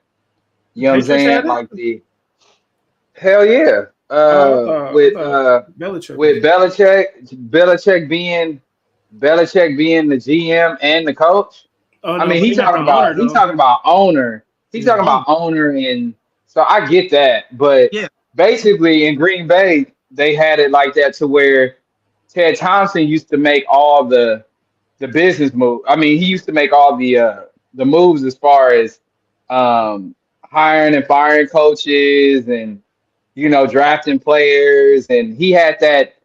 You know what I'm
Patriots had
saying?
it?
Like the hell yeah.
I thought Belichick.
With Belichick being the GM and the coach.
Oh
I
no,
mean,
but he not the owner
he's
though.
talking about owner. He's
Yeah.
talking about owner, and so I get that. But
Yeah.
basically, in Green Bay, they had it like that to where Ted Thompson used to make all the business move. I mean, he used to make all the moves as far as hiring and firing coaches and drafting players, and he had that.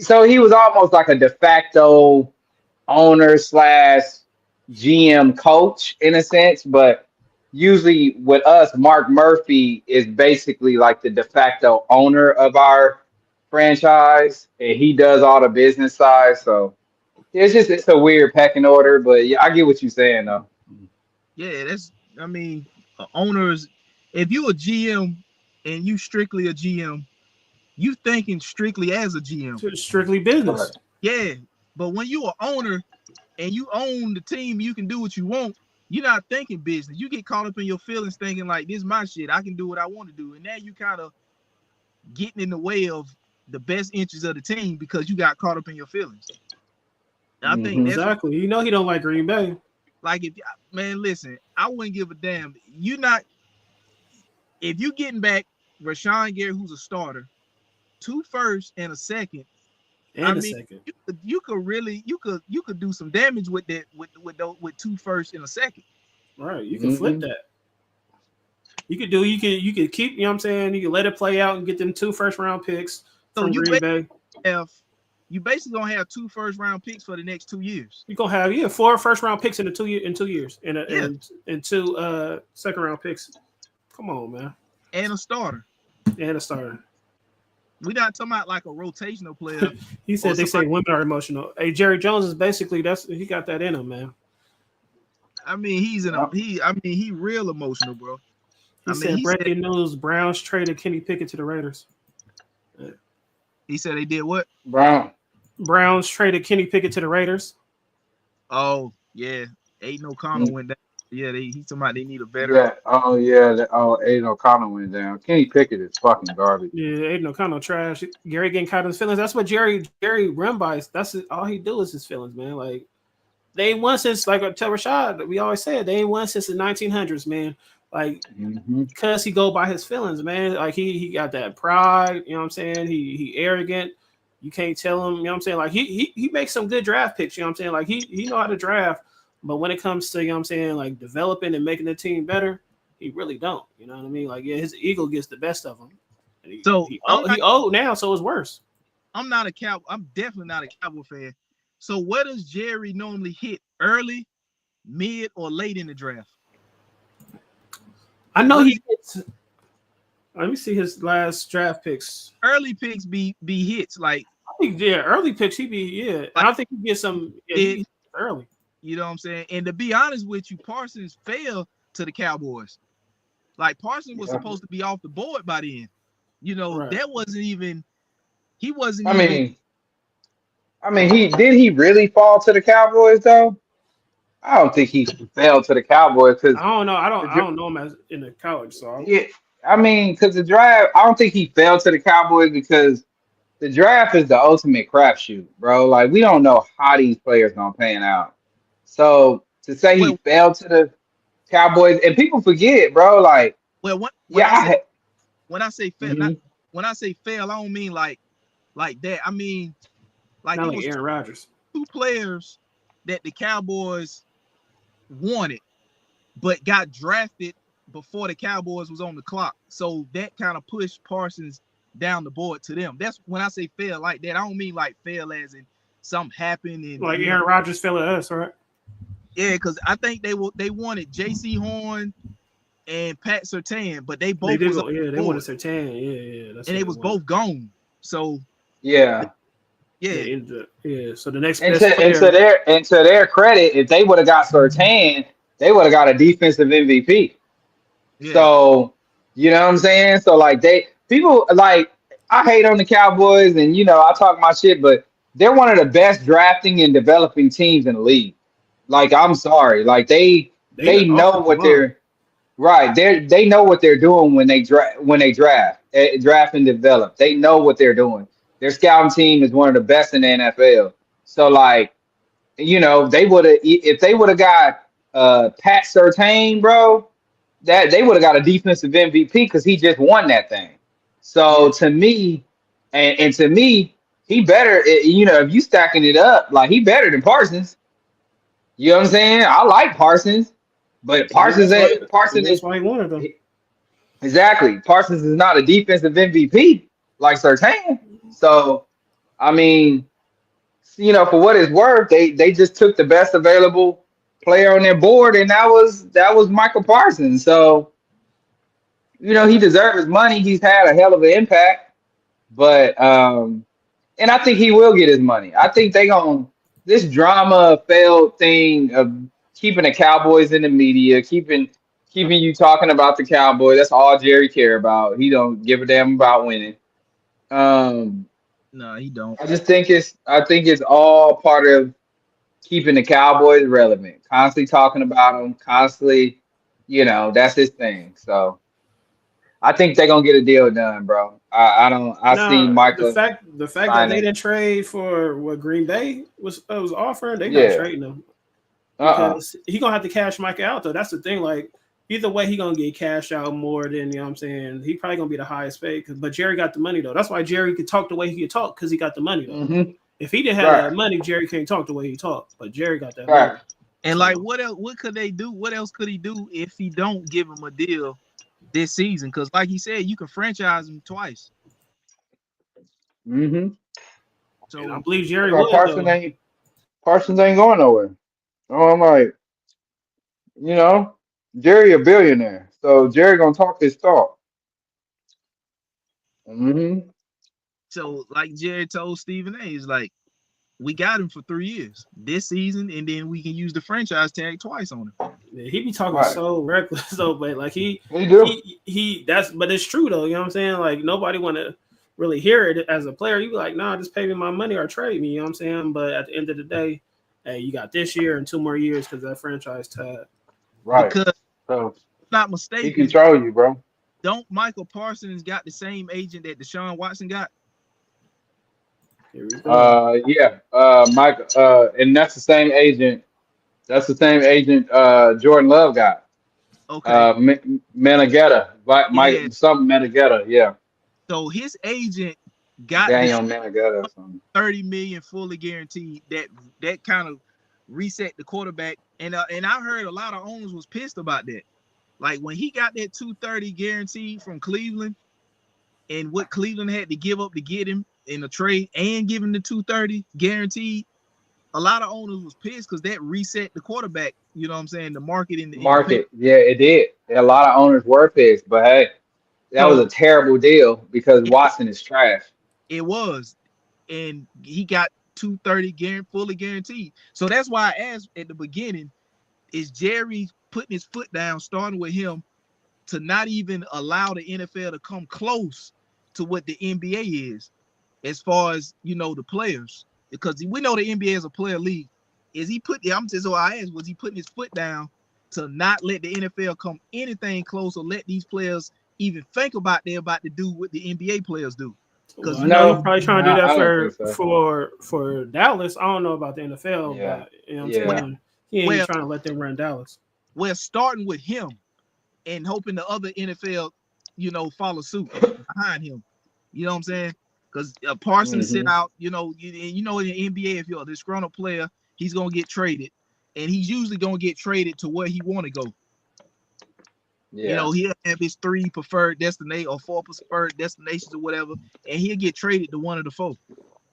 So he was almost like a de facto owner slash GM coach in a sense, but usually with us, Mark Murphy is basically like the de facto owner of our franchise, and he does all the business side. So it's a weird pecking order, but yeah, I get what you're saying though.
Yeah, I mean, owners. If you a GM and you strictly a GM, you thinking strictly as a GM.
It's strictly business.
Yeah, but when you an owner and you own the team, you can do what you want. You're not thinking business. You get caught up in your feelings, thinking like, "This is my shit. I can do what I want to do," and now you kind of getting in the way of the best interests of the team because you got caught up in your feelings. And I think that's
Exactly. He don't like Green Bay.
like, if man, listen, I wouldn't give a damn. If you getting back Rashawn Gary, who's a starter, 2 firsts and a second.
And a second.
You could do some damage with that with 2 firsts and a second.
Right. You can flip that. You could keep, you know what I'm saying? You can let it play out and get them 2 first-round picks
So
from Green Bay.
You basically gonna have 2 first-round picks for the next 2 years.
You're gonna have 4 first-round picks in 2 years and 2 second-round picks. Come on, man.
And a starter.
And a starter.
We're not talking about like a rotational player.
He said they say women are emotional. Hey, Jerry Jones is basically he got that in him, man.
I mean, he real emotional, bro.
He said breaking news: Browns traded Kenny Pickett to the Raiders.
He said they did what?
Browns
traded
Kenny Pickett to the Raiders.
Oh yeah, Aiden O'Connell went down. Yeah, he's talking about they need a better.
Yeah. Oh yeah. Aiden O'Connell went down. Kenny Pickett is fucking garbage.
Yeah, Aiden O'Connell trash. Gary getting caught in his feelings. That's what Jerry run by. That's all he do is his feelings, man. Like they ain't won since, like I tell Rashad, we always said they ain't won since the 1900s, man. Like because he go by his feelings, man. Like he got that pride. You know what I'm saying? He arrogant. You can't tell him. You know what I'm saying? Like he makes some good draft picks. You know what I'm saying? Like he know how to draft. But when it comes to, you know what I'm saying, like developing and making the team better, he really don't. You know what I mean? Like, yeah, his ego gets the best of him. He old now, so it's worse.
I'm definitely not a Cowboy fan. So where does Jerry normally hit? Early, mid, or late in the draft?
I know he hits. Let me see his last draft picks.
Early picks be hits. Like
I think early picks I think he gets some early.
You know what I'm saying? And to be honest with you, Parsons fell to the Cowboys. Like Parsons was supposed to be off the board by then. You know, that wasn't even. He wasn't.
I mean, he really fall to the Cowboys though? I don't think he fell to the Cowboys because
I don't know. I don't know him as in the college. So
yeah, I mean, because the draft, I don't think he fell to the Cowboys because the draft is the ultimate crapshoot, bro. Like we don't know how these players gonna pan out. So to say he fell to the Cowboys, and people forget, bro. Like,
when I say fail, when I say fail, I don't mean like that. I mean Like
Not
it
like
was
Aaron Rodgers.
two players that the Cowboys wanted, but got drafted before the Cowboys was on the clock. So that kind of pushed Parsons down the board to them. That's when I say fail like that. I don't mean like fail as in something happened and
Like Aaron Rodgers fell at us, right?
yeah, because I think they wanted J.C. Horn and Pat Surtain, but they
They
both
did.
was on
Yeah,
the
they
board,
wanted Sertan. Yeah, that's
and
what
they was
wanted.
both gone. So
Yeah.
yeah,
Yeah. So the next
And
best
to
player.
their credit, if they would have got Surtain, they would have got a defensive MVP.
yeah,
So you know what I'm saying? So like people like I hate on the Cowboys and I talk my shit, but they're one of the best drafting and developing teams in the league. Like I'm sorry, like
They
they
the
know
offensive
what
line.
right. They know what they're doing when they draft and develop. They know what they're doing. Their scouting team is one of the best in the NFL. So like they would have if they would have got Pat Surtain, bro, that they would have got a defensive MVP because he just won that thing.
yeah.
So to me, and to me, he better. If you stacking it up, like he better than Parsons. You know what I'm saying? I like Parsons, but
Yeah,
Parsons ain't Parsons
that's
is
why he wanted them.
exactly Parsons is not a defensive MVP like Surtain. So I mean, for what it's worth, they just took the best available player on their board, and that was Michael Parsons. So he deserved his money. He's had a hell of an impact, but and I think he will get his money. I think they gonna this drama failed thing of keeping the Cowboys in the media, keeping you talking about the Cowboys. That's all Jerry care about. He don't give a damn about winning. Um,
No, he don't.
I think it's all part of keeping the Cowboys relevant. Constantly talking about them, constantly, that's his thing. So I think they're gonna get a deal done, bro. I don't. I seen
No, the
Michael
fact that they
signing.
didn't trade for what Green Bay was offering, they not
Yeah.
trading him
Uh.
because he gonna have to cash Micah out though. That's the thing. Like either way, he gonna get cash out more than what I'm saying. He probably gonna be the highest paid. But Jerry got the money though. That's why Jerry could talk the way he could talk because he got the money though.
Mm-hmm.
If he didn't have
Right.
that money, Jerry can't talk the way he talked. But Jerry got that
Right.
money.
And like, what else? What could they do? What else could he do if he don't give him a deal this season? Because, like he said, you can franchise him twice.
Mm-hmm.
And I
So
believe Jerry would
Parsons
though.
ain't going nowhere. Oh, I'm like, Jerry a billionaire, so Jerry gonna talk his talk. Mm-hmm.
So, like Jerry told Stephen A, is like, we got him for 3 years this season, and then we can use the franchise tag twice on him.
Yeah, he be talking
Right.
so reckless though, but like
He do.
but it's true though, you know what I'm saying? Like nobody wanna really hear it as a player. You be like, nah, just pay me my money or trade me, you know what I'm saying? But at the end of the day, hey, you got this year and 2 more years because that franchise tag.
Right.
Because,
So
if I'm not
he
mistaken,
control you, bro.
don't Michael Parsons got the same agent that Deshaun Watson got?
Here we go.
Yeah. Mike. And that's the same agent. That's the same agent. Jordan Love got.
Okay.
Menegetta.
Yeah.
Mike. Something Menegetta. Yeah.
So his agent got
Daniel Menegetta or something.
$30 million fully guaranteed. That kind of reset the quarterback. And I heard a lot of owners was pissed about that. Like when he got that 230 guaranteed from Cleveland, and what Cleveland had to give up to get him in a trade and give him the 230 guaranteed, a lot of owners was pissed because that reset the quarterback. You know what I'm saying? The market in the
Market. Yeah, it did. A lot of owners were pissed, but hey, that was a terrible deal because Watson is trash.
It was, and he got 230 fully guaranteed. So that's why I asked at the beginning, is Jerry putting his foot down, starting with him, to not even allow the NFL to come close to what the NBA is, as far as the players, because we know the NBA is a player league. Is he I asked, was he putting his foot down to not let the NFL come anything close or let these players even think about they're about to do what the NBA players do?
Because
Because
I know he's probably trying to do that
I don't think so.
for Dallas. I don't know about the NFL,
Yeah.
but you know what I'm
Yeah.
saying? He ain't trying to let them run Dallas.
we're starting with him and hoping the other NFL, follow suit behind him. You know what I'm saying? because Parsons sit
Mhm.
out. You know, in the NBA, if you're a disgruntled player, he's gonna get traded, and he's usually gonna get traded to where he want to go. You
Yeah.
know, he'll have his 3 preferred destination or 4 preferred destinations or whatever, and he'll get traded to one of the 4.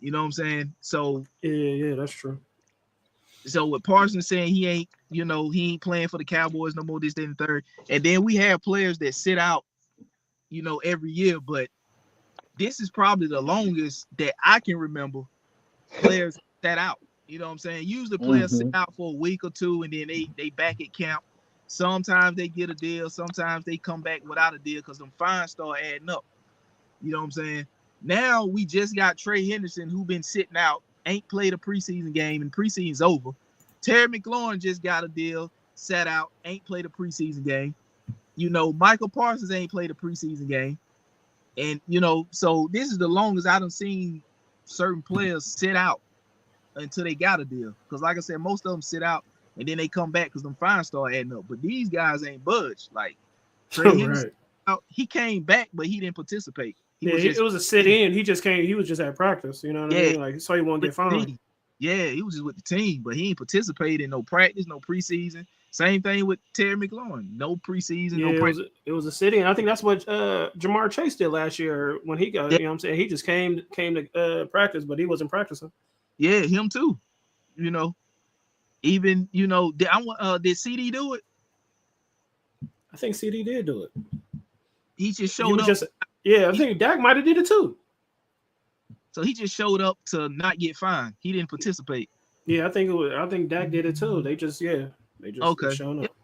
You know what I'm saying? So
Yeah, that's true.
with Parsons saying he ain't playing for the Cowboys no more, this, that, and the third, and then we have players that sit out, every year, but this is probably the longest that I can remember players sat out. You know what I'm saying? Usually players sit
Mhm.
out for a week or 2 and then they back at camp. Sometimes they get a deal, sometimes they come back without a deal because them fines start adding up. You know what I'm saying? Now we just got Trey Henderson, who been sitting out, ain't played a preseason game, and preseason's over. Terry McLaurin just got a deal, sat out, ain't played a preseason game. Michael Parsons ain't played a preseason game. And, so this is the longest I done seen certain players sit out until they got a deal. Because like I said, most of them sit out and then they come back because them fines start adding up. But these guys ain't budged. Like Trey Henderson,
Right.
he came back, but he didn't participate.
It was a sit-in. He just came. He was just at practice. You know what I mean? Like, so he won't get fined.
Yeah, he was just with the team, but he ain't participated in no practice, no preseason. Same thing with Terry McLaurin. No preseason, no practice.
It was a sit-in. I think that's what Jamar Chase did last year when he got. You know what I'm saying? He just came to practice, but he wasn't practicing.
Yeah, him too. Even did CD do it?
I think CD did do it.
He just showed up.
I think Dak might have did it too.
So he just showed up to not get fined. He didn't participate.
Yeah, I think Dak did it too. They just
okay.
showing up.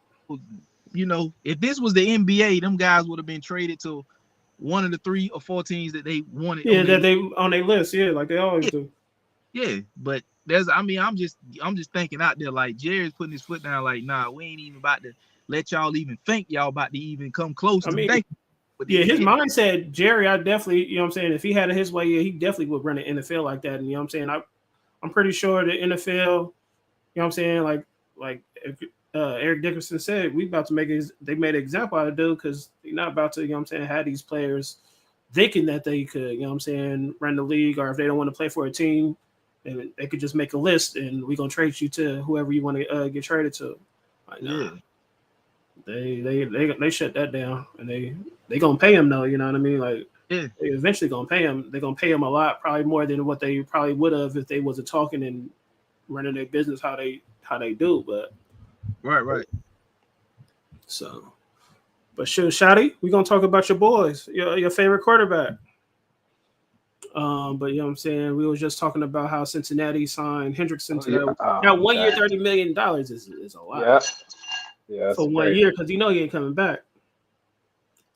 If this was the NBA, them guys would have been traded to one of the 3 or 4 teams that they wanted.
Yeah, that they on their list. Yeah, like they always do.
Yeah, but I'm just thinking out there, like Jerry's putting his foot down, like, nah, we ain't even about to let y'all even think y'all about to even come close to thinking.
His mindset, Jerry, I definitely, you know what I'm saying, if he had it his way, he definitely would run an NFL like that. And you know what I'm saying? I'm pretty sure the NFL, you know what I'm saying, like if Eric Dickerson said, we about to they made an example out of dude because they're not about to, you know what I'm saying, have these players thinking that they could, you know what I'm saying, run the league, or if they don't want to play for a team, they could just make a list and we're gonna trade you to whoever you want to get traded to. Like, nah. They shut that down, and they gonna pay him though. You know what I mean? Like, they eventually gonna pay him. They're gonna pay him a lot, probably more than what they probably would have if they wasn't talking and running their business how they do. But
right.
So, but shoot, Shotty, we gonna talk about your boys, your favorite quarterback. But you know what I'm saying, we was just talking about how Cincinnati signed Hendrickson to that 1 year, $30 million is a lot.
Yeah,
for 1 year because he ain't coming back.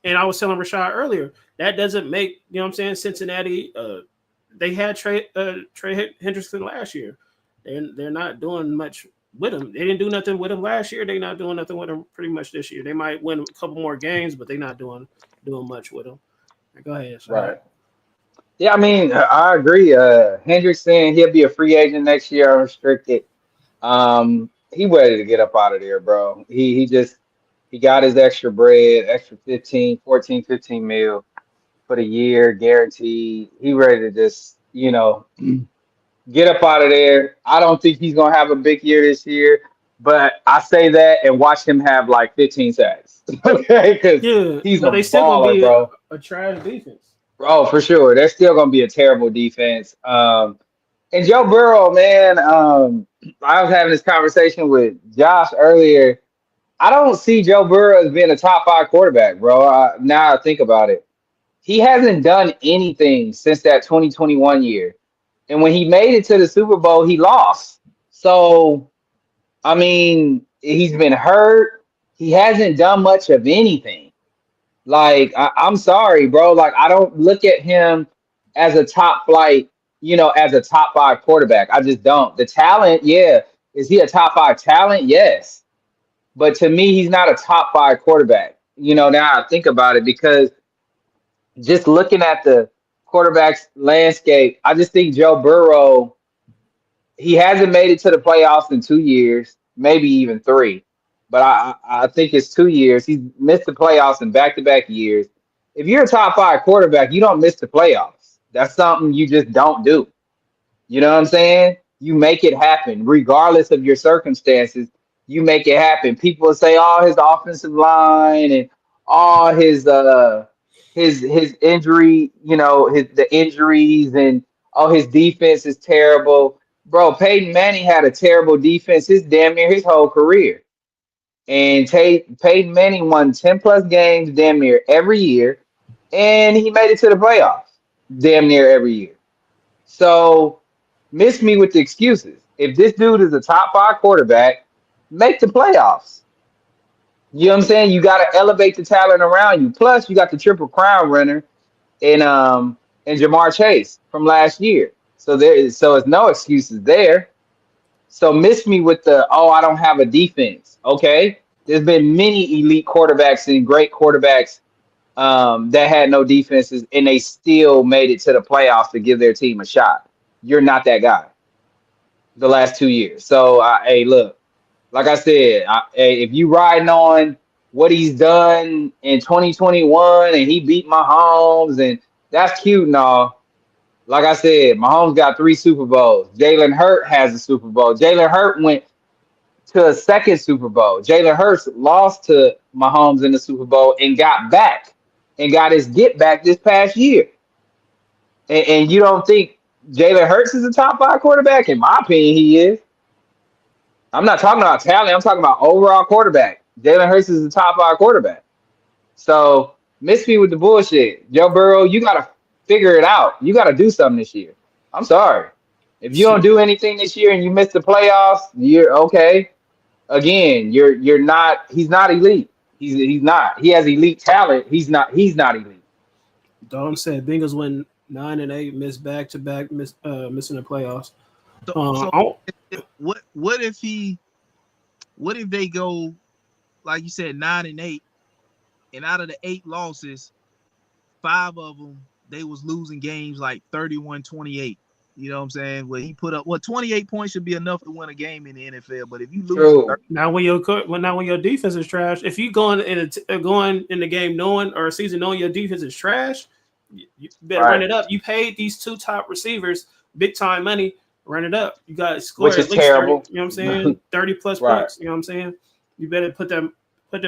And I was telling Rashad earlier, that doesn't make, you know what I'm saying, Cincinnati, they had Trey Hendrickson last year. They're not doing much with him. They didn't do nothing with him last year. They're not doing nothing with him pretty much this year. They might win a couple more games, but they're not doing much with him. Go ahead. Shad.
Right. Yeah, I mean, I agree. Hendrickson, he'll be a free agent next year, unrestricted. He ready to get up out of there, bro. He got his extra bread, extra 15 mil for the year, guaranteed. He ready to just, get up out of there. I don't think he's gonna have a big year this year, but I say that and watch him have like 15 sacks. Okay, because he's a baller, bro.
A trash defense.
Oh, for sure. They're still gonna be a terrible defense. And Joe Burrow, man, I was having this conversation with Josh earlier. I don't see Joe Burrow as being a top 5 quarterback, bro. Now I think about it. He hasn't done anything since that 2021 year. And when he made it to the Super Bowl, he lost. So, I mean, he's been hurt. He hasn't done much of anything. Like, I'm sorry, bro. Like, I don't look at him as a top flight, as a top 5 quarterback. I just don't. The talent, yeah. Is he a top 5 talent? Yes. But to me, he's not a top 5 quarterback. Now I think about it because just looking at the quarterback's landscape, I just think Joe Burrow, he hasn't made it to the playoffs in 2 years, maybe even 3. But I think it's 2 years. He's missed the playoffs in back-to-back years. If you're a top 5 quarterback, you don't miss the playoffs. That's something you just don't do. You know what I'm saying? You make it happen, regardless of your circumstances. You make it happen. People say, "Oh, his offensive line and all his injury, the injuries and his defense is terrible." Bro, Peyton Manning had a terrible defense his damn near his whole career. And Peyton Manning won 10 plus games damn near every year, and he made it to the playoffs damn near every year. So miss me with the excuses. If this dude is a top 5 quarterback, make the playoffs. You know what I'm saying? You got to elevate the talent around you. Plus, you got the triple crown runner in Jamar Chase from last year. So it's no excuses there. So miss me with I don't have a defense. Okay. There's been many elite quarterbacks and great quarterbacks that had no defenses, and they still made it to the playoffs to give their team a shot. You're not that guy the last 2 years. So, hey, look, like I said, if you riding on what he's done in 2021 and he beat Mahomes, and that's cute and all. Like I said, Mahomes got 3 Super Bowls. Jalen Hurts has a Super Bowl. Jalen Hurts went to a second Super Bowl. Jalen Hurts lost to Mahomes in the Super Bowl and got back and got his get back this past year. And you don't think Jalen Hurts is a top 5 quarterback? In my opinion, he is. I'm not talking about talent. I'm talking about overall quarterback. Jalen Hurts is a top 5 quarterback. So miss me with the bullshit. Joe Burrow, you got to figure it out. You got to do something this year. I'm sorry. If you don't do anything this year and you miss the playoffs, you're okay. Again, you're not. He's not elite. He's not. He has elite talent. He's not elite.
Dom said Bengals win 9-8, miss back-to-back, missing the playoffs.
What if they go, like you said, 9-8, and out of the 8 losses, 5 of them they was losing games like 31-28. You know what I'm saying? Where he put up 28 points should be enough to win a game in the NFL. But if you lose,
now when your defense is trash, if you going in the game knowing or a season knowing your defense is trash, you better run it up. You paid these 2 top receivers big time money. Run it up. You got to score
which
at
is
least
terrible.
30, you know what I'm saying? 30 plus points. You know what I'm saying? You better put them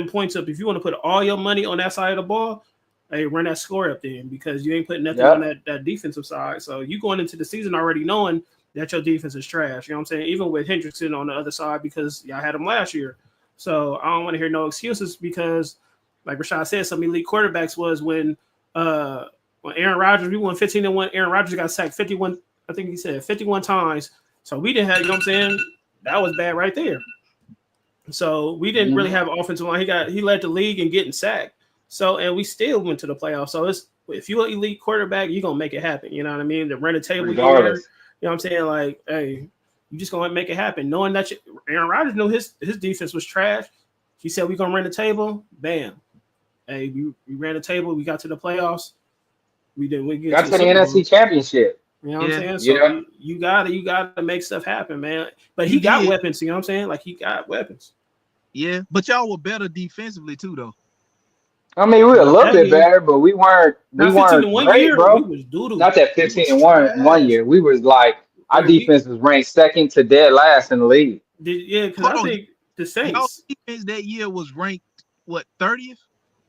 points up. If you want to put all your money on that side of the ball, hey, run that score up then, because you ain't putting nothing on that defensive side. So you going into the season already knowing that your defense is trash. You know what I'm saying? Even with Hendrickson on the other side, because y'all had him last year. So I don't want to hear no excuses, because like Rashad said, some elite quarterbacks was when Aaron Rodgers, we won 15-1. Aaron Rodgers got sacked 51, I think he said 51 times. So we didn't have, you know what I'm saying? That was bad right there. So we didn't really have an offensive line. He led the league in getting sacked. So, and we still went to the playoffs. So if you're an elite quarterback, you're gonna make it happen. You know what I mean? To run a table here, you know what I'm saying? Like, hey, you just gonna make it happen. Knowing that Aaron Rodgers knew his defense was trash. He said we're gonna run the table. Bam. Hey, we ran the table, we got to the playoffs. We got
to the NFC Championship.
You know what I'm saying? So you gotta make stuff happen, man. But he got weapons, you know what I'm saying? Like, he got weapons.
Yeah, but y'all were better defensively too, though.
I mean, we were a little bit better, but we weren't great,
year,
bro.
We was doodle.
Not that 15-1 one year. We was like, our defense was ranked second to dead last in the league.
Yeah, because I think the Saints.
Y'all defense that year was ranked, what, 30th?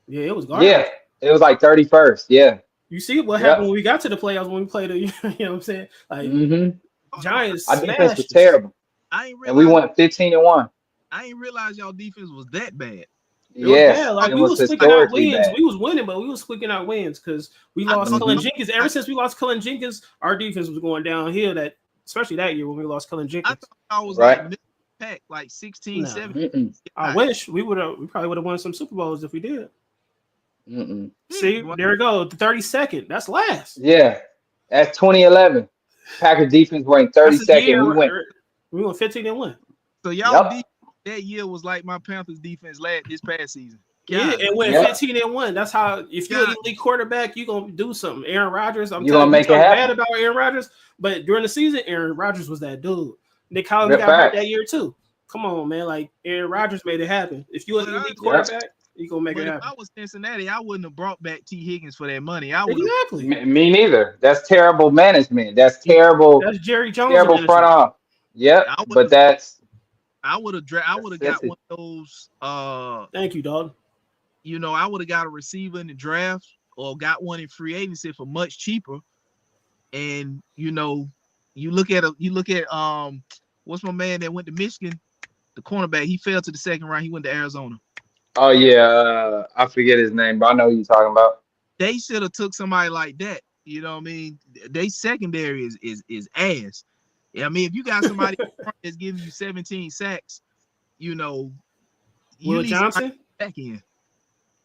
Yeah, it was garbage.
Yeah, it was like 31st. Yeah.
You see what happened when we got to the playoffs, when we played you know what I'm saying? Like, Giants.
Our defense was terrible. And we won 15-1.
I ain't realize y'all defense was that bad.
Yeah,
like we was squeaking out wins. We was winning, but we was squeaking out wins because we lost Cullen Jenkins. Ever since we lost Cullen Jenkins, our defense was going downhill. That especially that year when we lost Cullen Jenkins.
I thought I was like 16, 17.
I wish we probably would have won some Super Bowls if we did. See, there we go. The 32nd. That's last.
Yeah, that's 2011. Packers defense ranked 32nd.
We went 15-1.
So y'all that year was like my Panthers defense this past season.
Yeah, and went 15-1. That's how, if you're an elite quarterback, you're gonna do something. Aaron Rodgers, I'm telling you, it's bad about Aaron Rodgers, but during the season, Aaron Rodgers was that dude. Nick Collins got hurt that year too. Come on, man. Like, Aaron Rodgers made it happen. If you're an elite quarterback, You gonna make
But
it
if
happen.
I was Cincinnati, I wouldn't have brought back T. Higgins for that money. I would have.
Exactly.
Me neither. That's terrible management. That's terrible,
That's Jerry Jones
terrible front
management.
off. Yep,
I would
but
have.
that's
I would have. I would have got
that's it.
one of those.
Thank you, dog.
You know, I would have got a receiver in the draft or got one in free agency for much cheaper. And you know, you look at what's my man that went to Michigan, the cornerback. He fell to the second round. He went to Arizona.
Oh yeah, I forget his name, but I know who you're talking about.
They should have took somebody like that. You know what I mean? They secondary is ass. I mean, if you got somebody that's giving you 17 sacks, you know, you
Will
need somebody
Johnson?
back in.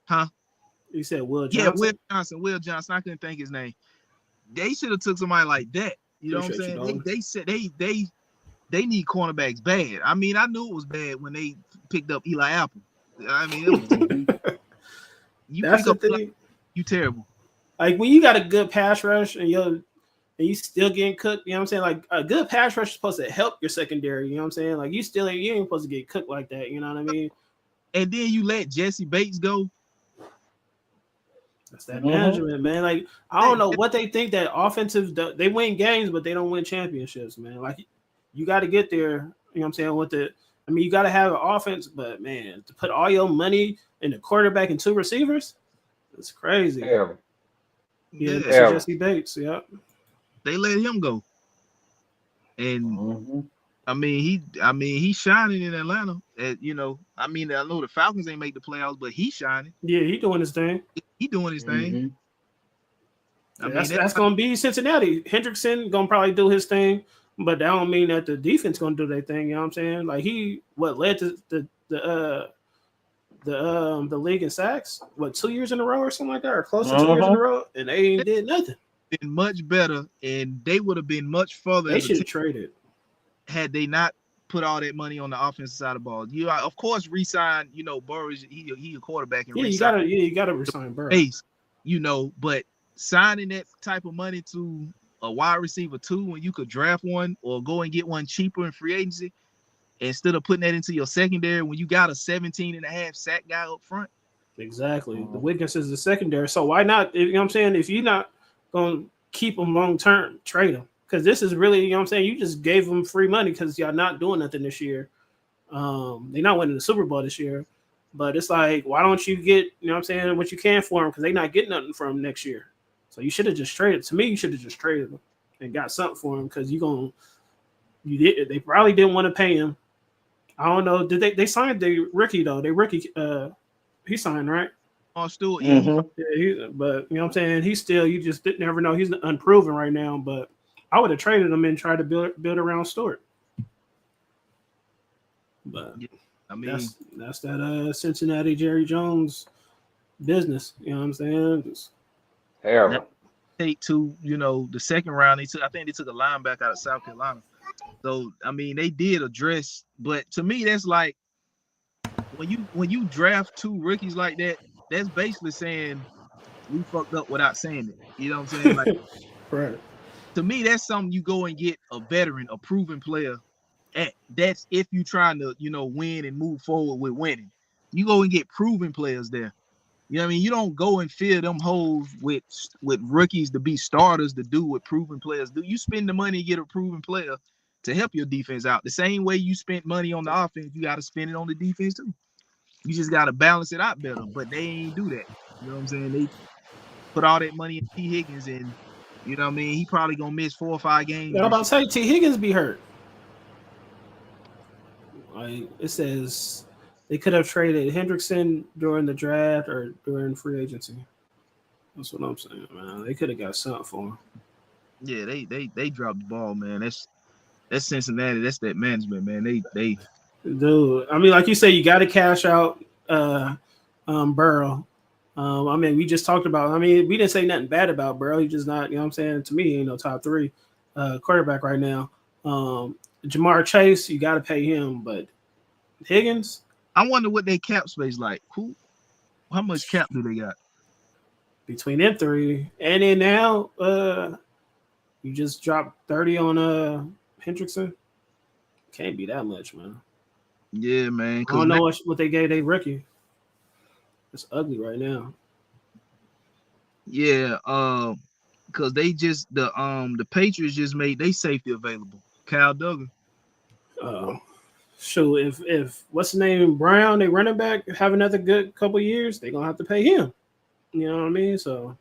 Huh?
You said Will
Yeah,
Johnson?
Will Johnson. I couldn't think his name. They should have took somebody like that. You know
Appreciate you,
what I'm saying?
dog.
They said they need cornerbacks bad. I mean, I knew it was bad when they picked up Eli Apple. I mean, it was, you
That's
pick
the
up
thing.
you terrible.
Like when you got a good pass rush and you still getting cooked, you know what I'm saying? Like a good pass rush is supposed to help your secondary, you know what I'm saying? Like you ain't supposed to get cooked like that, you know what I mean?
And then you let Jesse Bates go.
That's that management, man. Like I don't know what they think that offensive they win games, but they don't win championships, man. Like you got to get there, you know what I'm saying? You got to have an offense, but man, to put all your money in the quarterback and two receivers, it's crazy.
Terrible.
Yeah,
Terrible.
Jesse Bates, yeah.
They let him go. And
Mm-hmm.
I mean he's shining in Atlanta. You know, I mean, I know the Falcons ain't make the playoffs, but he's shining.
Yeah, he doing his thing.
He doing his thing.
I mean, that's gonna be Cincinnati. Hendrickson gonna probably do his thing, but that don't mean that the defense gonna do their thing. You know what I'm saying? Like he led to the league in sacks? 2 years in a row or something like that, or close to 2 years in a row, and they ain't did nothing.
Been much better, and they would have been much further.
They should have traded
had they not put all that money on the offensive side of the ball. You of course resign. You know, Burris, he a quarterback, and
you gotta resign Burrow.
Base, you know, but signing that type of money to a wide receiver too, when you could draft one or go and get one cheaper in free agency, instead of putting that into your secondary when you got a 17.5 sack guy up front.
Exactly. The weakness is the secondary. So why not? You know what I'm saying? If you're not gonna keep them long term, trade them. Because this is really, you know what I'm saying? You just gave them free money because y'all not doing nothing this year. They're not winning the Super Bowl this year. But it's like, why don't you get, you know what I'm saying, what you can for them? Because they're not getting nothing from them next year. So you should have just traded. To me, you should have just traded them and got something for them because they probably didn't want to pay him. I don't know. Did they signed the rookie though? He signed, right?
Stewart,
Yeah, but you know what I'm saying? He's still, you just never know. He's unproven right now, but I would have traded him and tried to build around Stewart. But
I mean,
that's that Cincinnati Jerry Jones business. You know what I'm saying?
Terrible.
Take to, you know, the second round, I think they took a linebacker out of South Carolina. So I mean, they did address, but to me, that's like when you draft two rookies like that, that's basically saying we fucked up without saying it. You know what I'm saying? Like,
right.
To me, that's something you go and get a veteran, a proven player. That's if you're trying to, you know, win and move forward with winning. You go and get proven players there. You know what I mean? You don't go and fill them holes with rookies to be starters to do what proven players do. You spend the money to get a proven player to help your defense out. The same way you spent money on the offense, you got to spend it on the defense too. You just got to balance it out better. But they ain't do that. You know what I'm saying? They put all that money in T. Higgins, and you know what I mean? He probably going to miss 4 or 5 games.
I'm about to say T. Higgins be hurt. Like it says they could have traded Hendrickson during the draft or during free agency. That's what I'm saying, man. They could have got something for him.
Yeah, they dropped the ball, man. That's Cincinnati. That's that management, man. They
Dude, I mean, like you say, you got to cash out Burrow. I mean, we just talked about. I mean, we didn't say nothing bad about Burrow. He's just not. You know what I'm saying? To me, he ain't no top 3 quarterback right now. Jamar Chase, you got to pay him, but Higgins.
I wonder what they cap space like. How much cap do they got?
Between them 3, and then now, you just dropped 30 on Hendrickson. Can't be that much, man.
Yeah, man.
I don't know what they gave their rookie. It's ugly right now.
Yeah, because they just the Patriots just made they safety available. Kyle Duggar.
So if what's the name Brown, they running back, have another good couple years, they're gonna have to pay him. You know what I mean? So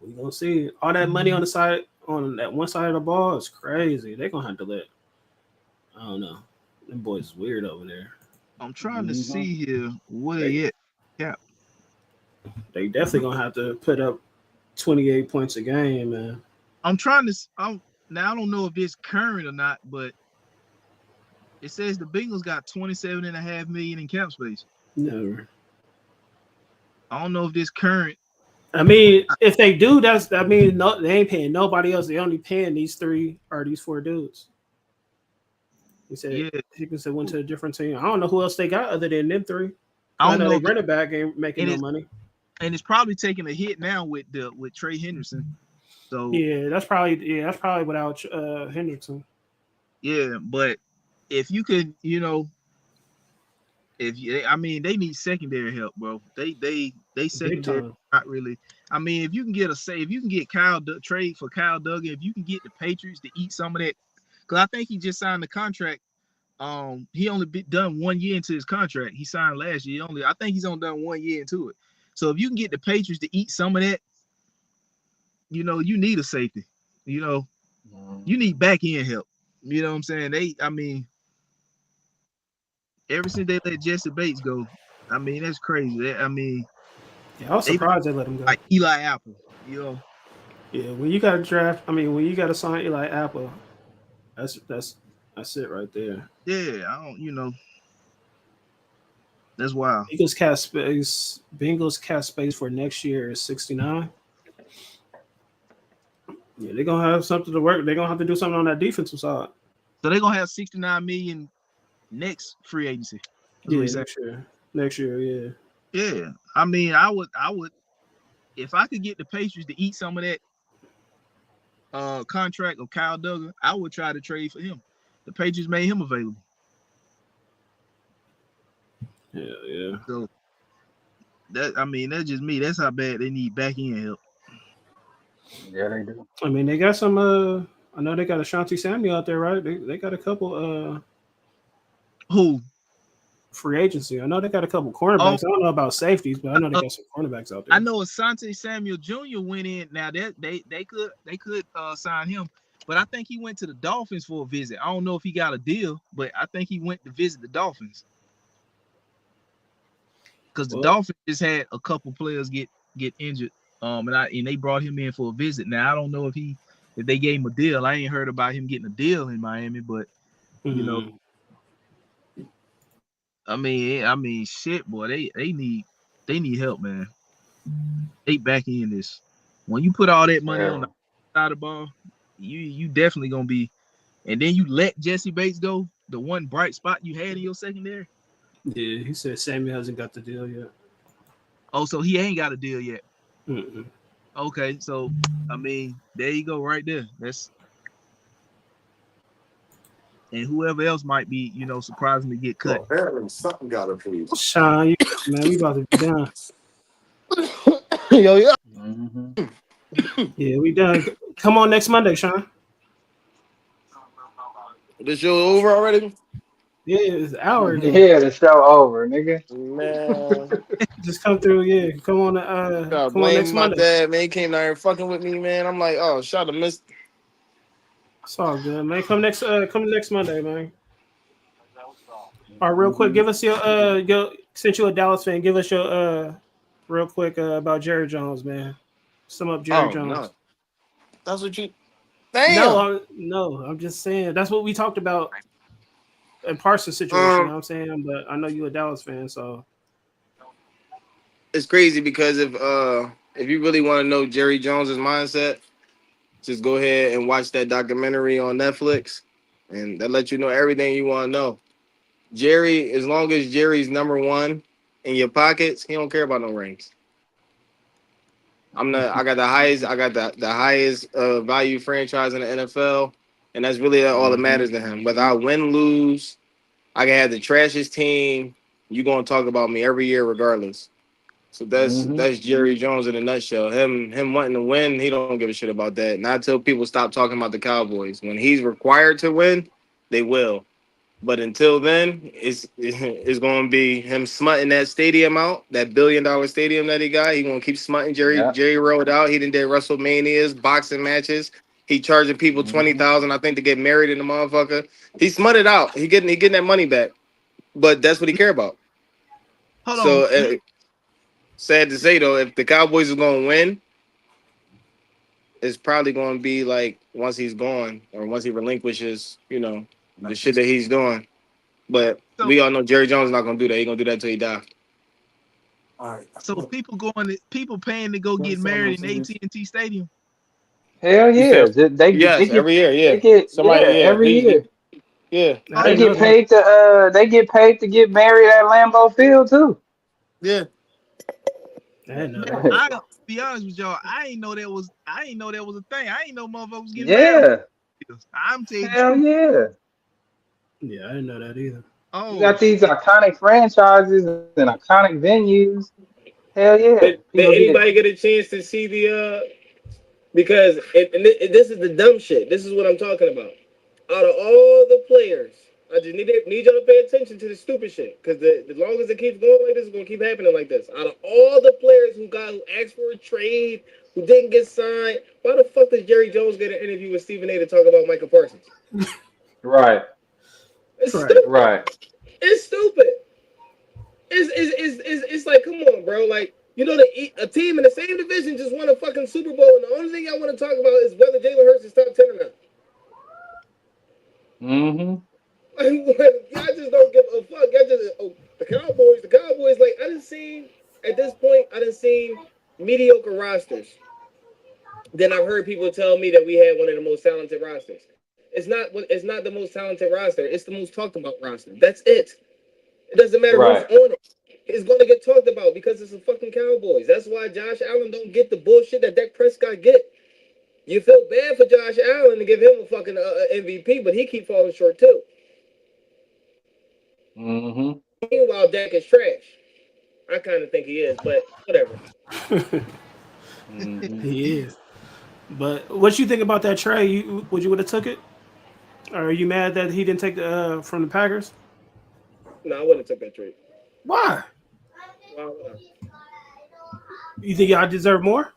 we gonna see all that money on the side on that one side of the ball is crazy. They're gonna have to let. I don't know. Them boys is weird over there.
I'm trying to
Mhm.
see here where they at. Yeah,
They definitely gonna have to put up 28 points a game, man.
I'm trying to. Now I don't know if it's current or not, but it says the Bengals got 27.5 million in cap space.
Never.
I don't know if this current.
I mean, if they do, that means no, they ain't paying nobody else. They only paying these these four dudes. He said
Yeah,
he said went to a different team. I don't know who else they got other than them three.
I don't know.
they
If
running back ain't making
and
no
it's-
money.
and it's probably taking a hit now with Trey Henderson. So
Yeah, that's probably without Hendrickson.
yeah, but if you could, if you, I mean, they need secondary help, bro. They
Big
secondary
time.
not really. I mean, if you can get if you can get trade for Kyle Duggar, if you can get the Patriots to eat some of that, because I think he just signed the contract. He only done 1 year into his contract. He signed last year. I think he's only done 1 year into it. So if you can get the Patriots to eat some of that, you need a safety. You need back end help. You know what I'm saying? I mean, ever since they let Jesse Bates go, I mean, that's crazy. I mean,
Yeah, I was
they
surprised they let him go.
like Eli Apple,
Yeah, when you got to draft, I mean, when you got to sign Eli Apple, that's it right there.
Yeah, I don't, that's wild.
Bengals cap space for next year is 69. Yeah, they're gonna have something to work. They're gonna have to do something on that defensive side.
So they're gonna have 69 million next free agency. That's what he said.
Next year, yeah.
Yeah, I mean, I would, if I could get the Patriots to eat some of that contract of Kyle Duggar, I would try to trade for him. The Patriots made him available.
Yeah.
So that's just me. That's how bad they need back end help.
Yeah, they do.
I mean, they got some. I know they got Ashanti Samuel out there, right? They got a couple.
Who?
Free agency. I know they got a couple cornerbacks. I don't know about safeties, but I know they got some cornerbacks out there.
I know Asante Samuel Jr. went in. Now that they could sign him, but I think he went to the Dolphins for a visit. I don't know if he got a deal, but I think he went to visit the Dolphins because the Dolphins just had a couple players get injured. And they brought him in for a visit. Now I don't know if they gave him a deal. I ain't heard about him getting a deal in Miami, but I mean, shit, boy, they need help, man. They back in this. When you put all that money on the side of the ball, you definitely gonna be. And then you let Jesse Bates go, the one bright spot you had in your secondary.
Yeah, he said Samuel hasn't got the deal yet.
Oh, so he ain't got a deal yet.
Mm-mm.
Okay, so I mean, there you go, right there. And whoever else might be, surprisingly get cut.
Apparently, something got to please.
Sean, man, we about to be done.
Yo.
Mm-hmm.
Yeah, we done. Come on next Monday, Sean.
This show over already?
Yeah, it's an hour ago.
Yeah, the show over, nigga.
Man.
Just come through. Yeah, come on. Come on next
my
Monday.
dad, man. He came down here fucking with me, man. I'm like, oh, shout out to Miss.
It's all good, man. Come next Monday, man. All right, real quick, give us your since you're a Dallas fan, give us your real quick about Jerry Jones, man. Sum up Jerry Jones.
No. That's what you. Damn.
No, I'm just saying that's what we talked about in Parsons' situation. You know what I'm saying? But I know you're a Dallas fan, so
It's crazy because if you really want to know Jerry Jones's mindset, just go ahead and watch that documentary on Netflix, and that lets you know everything you want to know. Jerry, as long as Jerry's number one in your pockets, he don't care about no rings. I got the highest value franchise in the NFL, and that's really all that matters to him. Whether I win, lose, I can have the trashiest team. you're gonna talk about me every year regardless. So that's Jerry Jones in a nutshell. Him wanting to win, he don't give a shit about that. Not until people stop talking about the Cowboys. When he's required to win, they will. But until then, it's going to be him smutting that stadium out, that $1 billion stadium that he got. He going to keep smutting Jerry rolled out. He done did WrestleManias, boxing matches. He charging people $20,000, I think, to get married in the motherfucker. He smutted out. He getting that money back. But that's what he care about.
Hold
So
on.
sad to say though, if the Cowboys is going to win, it's probably going to be like once he's gone or once he relinquishes, the shit that he's doing. But we all know Jerry Jones is not gonna do that. He's gonna do that till he dies.
All right.
So people paying to go get married in AT&T Stadium.
Hell yeah. They get,
every year, yeah.
They get,
Somebody,
every year.
Yeah.
They get paid to get married at Lambeau Field too.
Yeah.
I'll be honest with y'all. I ain't know that was a thing. I ain't know motherfuckers getting married. I'm telling you.
Hell yeah.
Yeah, I didn't know that either.
Oh,
You got these iconic franchises and iconic venues. Hell yeah.
Did anybody get a chance to see the because this is the dumb shit. This is what I'm talking about. Out of all the players, I just need y'all to pay attention to the stupid shit. Because the longer it keeps going like this, it's gonna keep happening like this. Out of all the players who asked for a trade, who didn't get signed, why the fuck does Jerry Jones get an interview with Stephen A to talk about Michael Parsons?
Right.
It's stupid.
Right.
It's stupid. It's like, come on, bro. Like, a team in the same division just won a fucking Super Bowl, and the only thing I want to talk about is whether Jalen Hurts is top 10 or not. Y'all just don't give a fuck. Y'all just the Cowboys. Like, I done seen mediocre rosters. Then I've heard people tell me that we had one of the most talented rosters. It's not the most talented roster. It's the most talked about roster. That's it. It doesn't matter who's on it. It's going to get talked about because it's the fucking Cowboys. That's why Josh Allen don't get the bullshit that Dak Prescott get. You feel bad for Josh Allen to give him a fucking MVP, but he keep falling short too. Meanwhile, Dak is trash. I kind of think he is, but whatever.
He is. But what you think about that trade? Would you have took it? Or are you mad that he didn't take the from the Packers?
No, I wouldn't have took that trade.
Why?
Why would I?
You think y'all deserve more?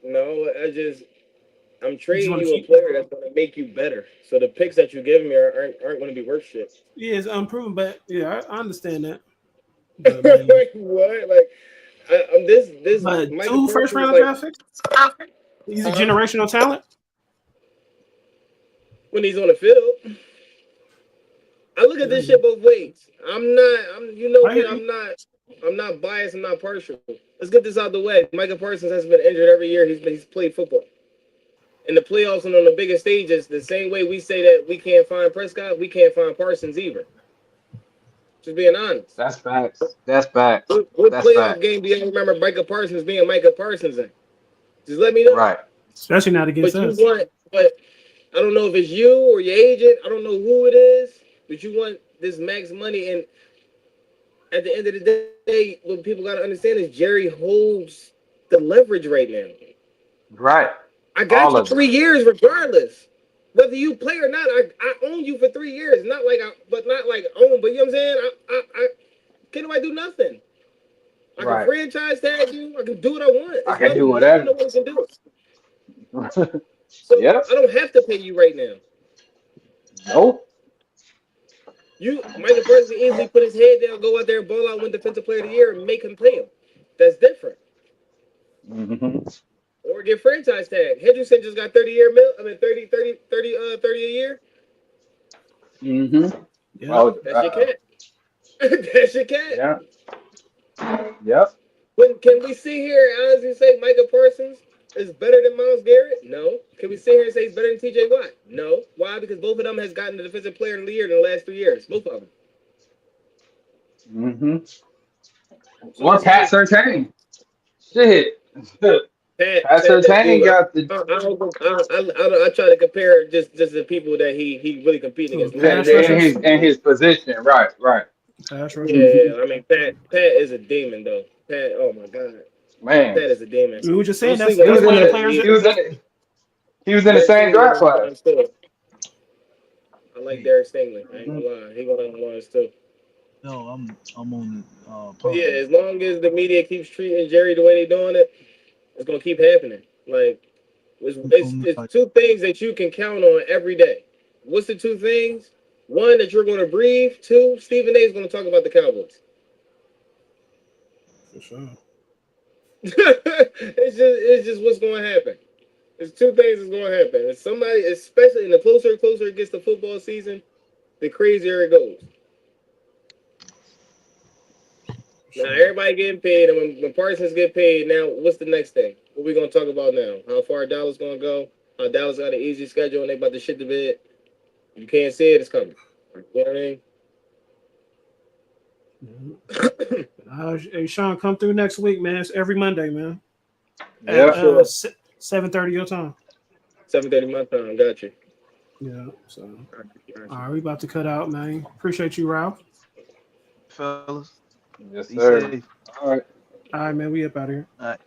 No, I'm trading you a player that's going to make you better. So the picks that you give me aren't going to be worth shit.
Yeah, it's unproven, but yeah, I understand that.
But, like what? Like this.
But 2 first-round draft picks. He's a generational talent.
When he's on the field, I look at this shit both ways. I'm not biased. I'm not partial. Let's get this out the way. Michael Parsons has been injured every year. He's played football. In the playoffs and on the biggest stages, the same way we say that we can't find Prescott, we can't find Parsons either. Just being honest.
That's facts. That's facts.
What playoff game do you remember Michael Parsons being Michael Parsons in? Just let me know.
Right.
Especially not against us.
But I don't know if it's you or your agent. I don't know who it is, but you want this max money. And at the end of the day, what people got to understand is Jerry holds the leverage right now.
Right.
I got you 3 years regardless. Whether you play or not, I own you for 3 years. Not like own, but you know what I'm saying? I can't nobody do nothing. I can franchise tag you. I can do what I want.
I can do whatever.
No one can do it. So I don't have to pay you right now.
Nope.
Michael Parsons can easily put his head down, go out there and ball out, win Defensive Player of the Year, and make him pay him. That's different. Or get franchise tag. Hendrickson just got 30 a year.
Yeah.
Oh,
that's your cat. That's your cat.
Yeah. Yep.
Can we sit here and honestly say Michael Parsons is better than Myles Garrett? No. Can we sit here and say he's better than TJ Watt? No. Why? Because both of them has gotten the Defensive Player of the Year in the last 3 years. Both of them.
Or Pat Surtain. Shit.
Pat
Surtain got the.
I try to compare just the people that he really competing against.
And his position, right.
Pass rush.
Yeah, I mean Pat is a demon though. Pat, oh my god,
Man,
Pat is a demon.
We were just saying
Don't
that's
sleep
he
on
was
one
in
of the
the
players.
he was in the, he was in the
Derek
same
Stingley
draft
number
class.
one too. I like Derek Stingley. I ain't gonna lie, he got number ones too.
No, I'm on
But
pump.
yeah, as long as the media keeps treating Jerry the way they're doing it, it's gonna keep happening. Like it's two things that you can count on every day. What's the two things? One, that you're gonna breathe. Two, Stephen A is gonna talk about the Cowboys.
For sure.
It's just what's gonna happen. There's two things that's gonna happen. It's somebody, especially in the closer it gets to football season, the crazier it goes. Now everybody getting paid, and when Parsons get paid, now what's the next thing? What we gonna talk about now? How far Dallas gonna go? How Dallas got an easy schedule and they about to shit the bed. You can't see it, it's coming. You know what I mean?
Hey, Sean, come through next week, man. It's every Monday, man.
Yeah.
At
Sure.
7:30 your time.
7:30 my time. Got you.
Yeah. So, all right, we about to cut out, man. Appreciate you, Ralph.
fellas.
Yes,
Be
sir.
safe.
All right.
All right, man. We up out of here.
All right.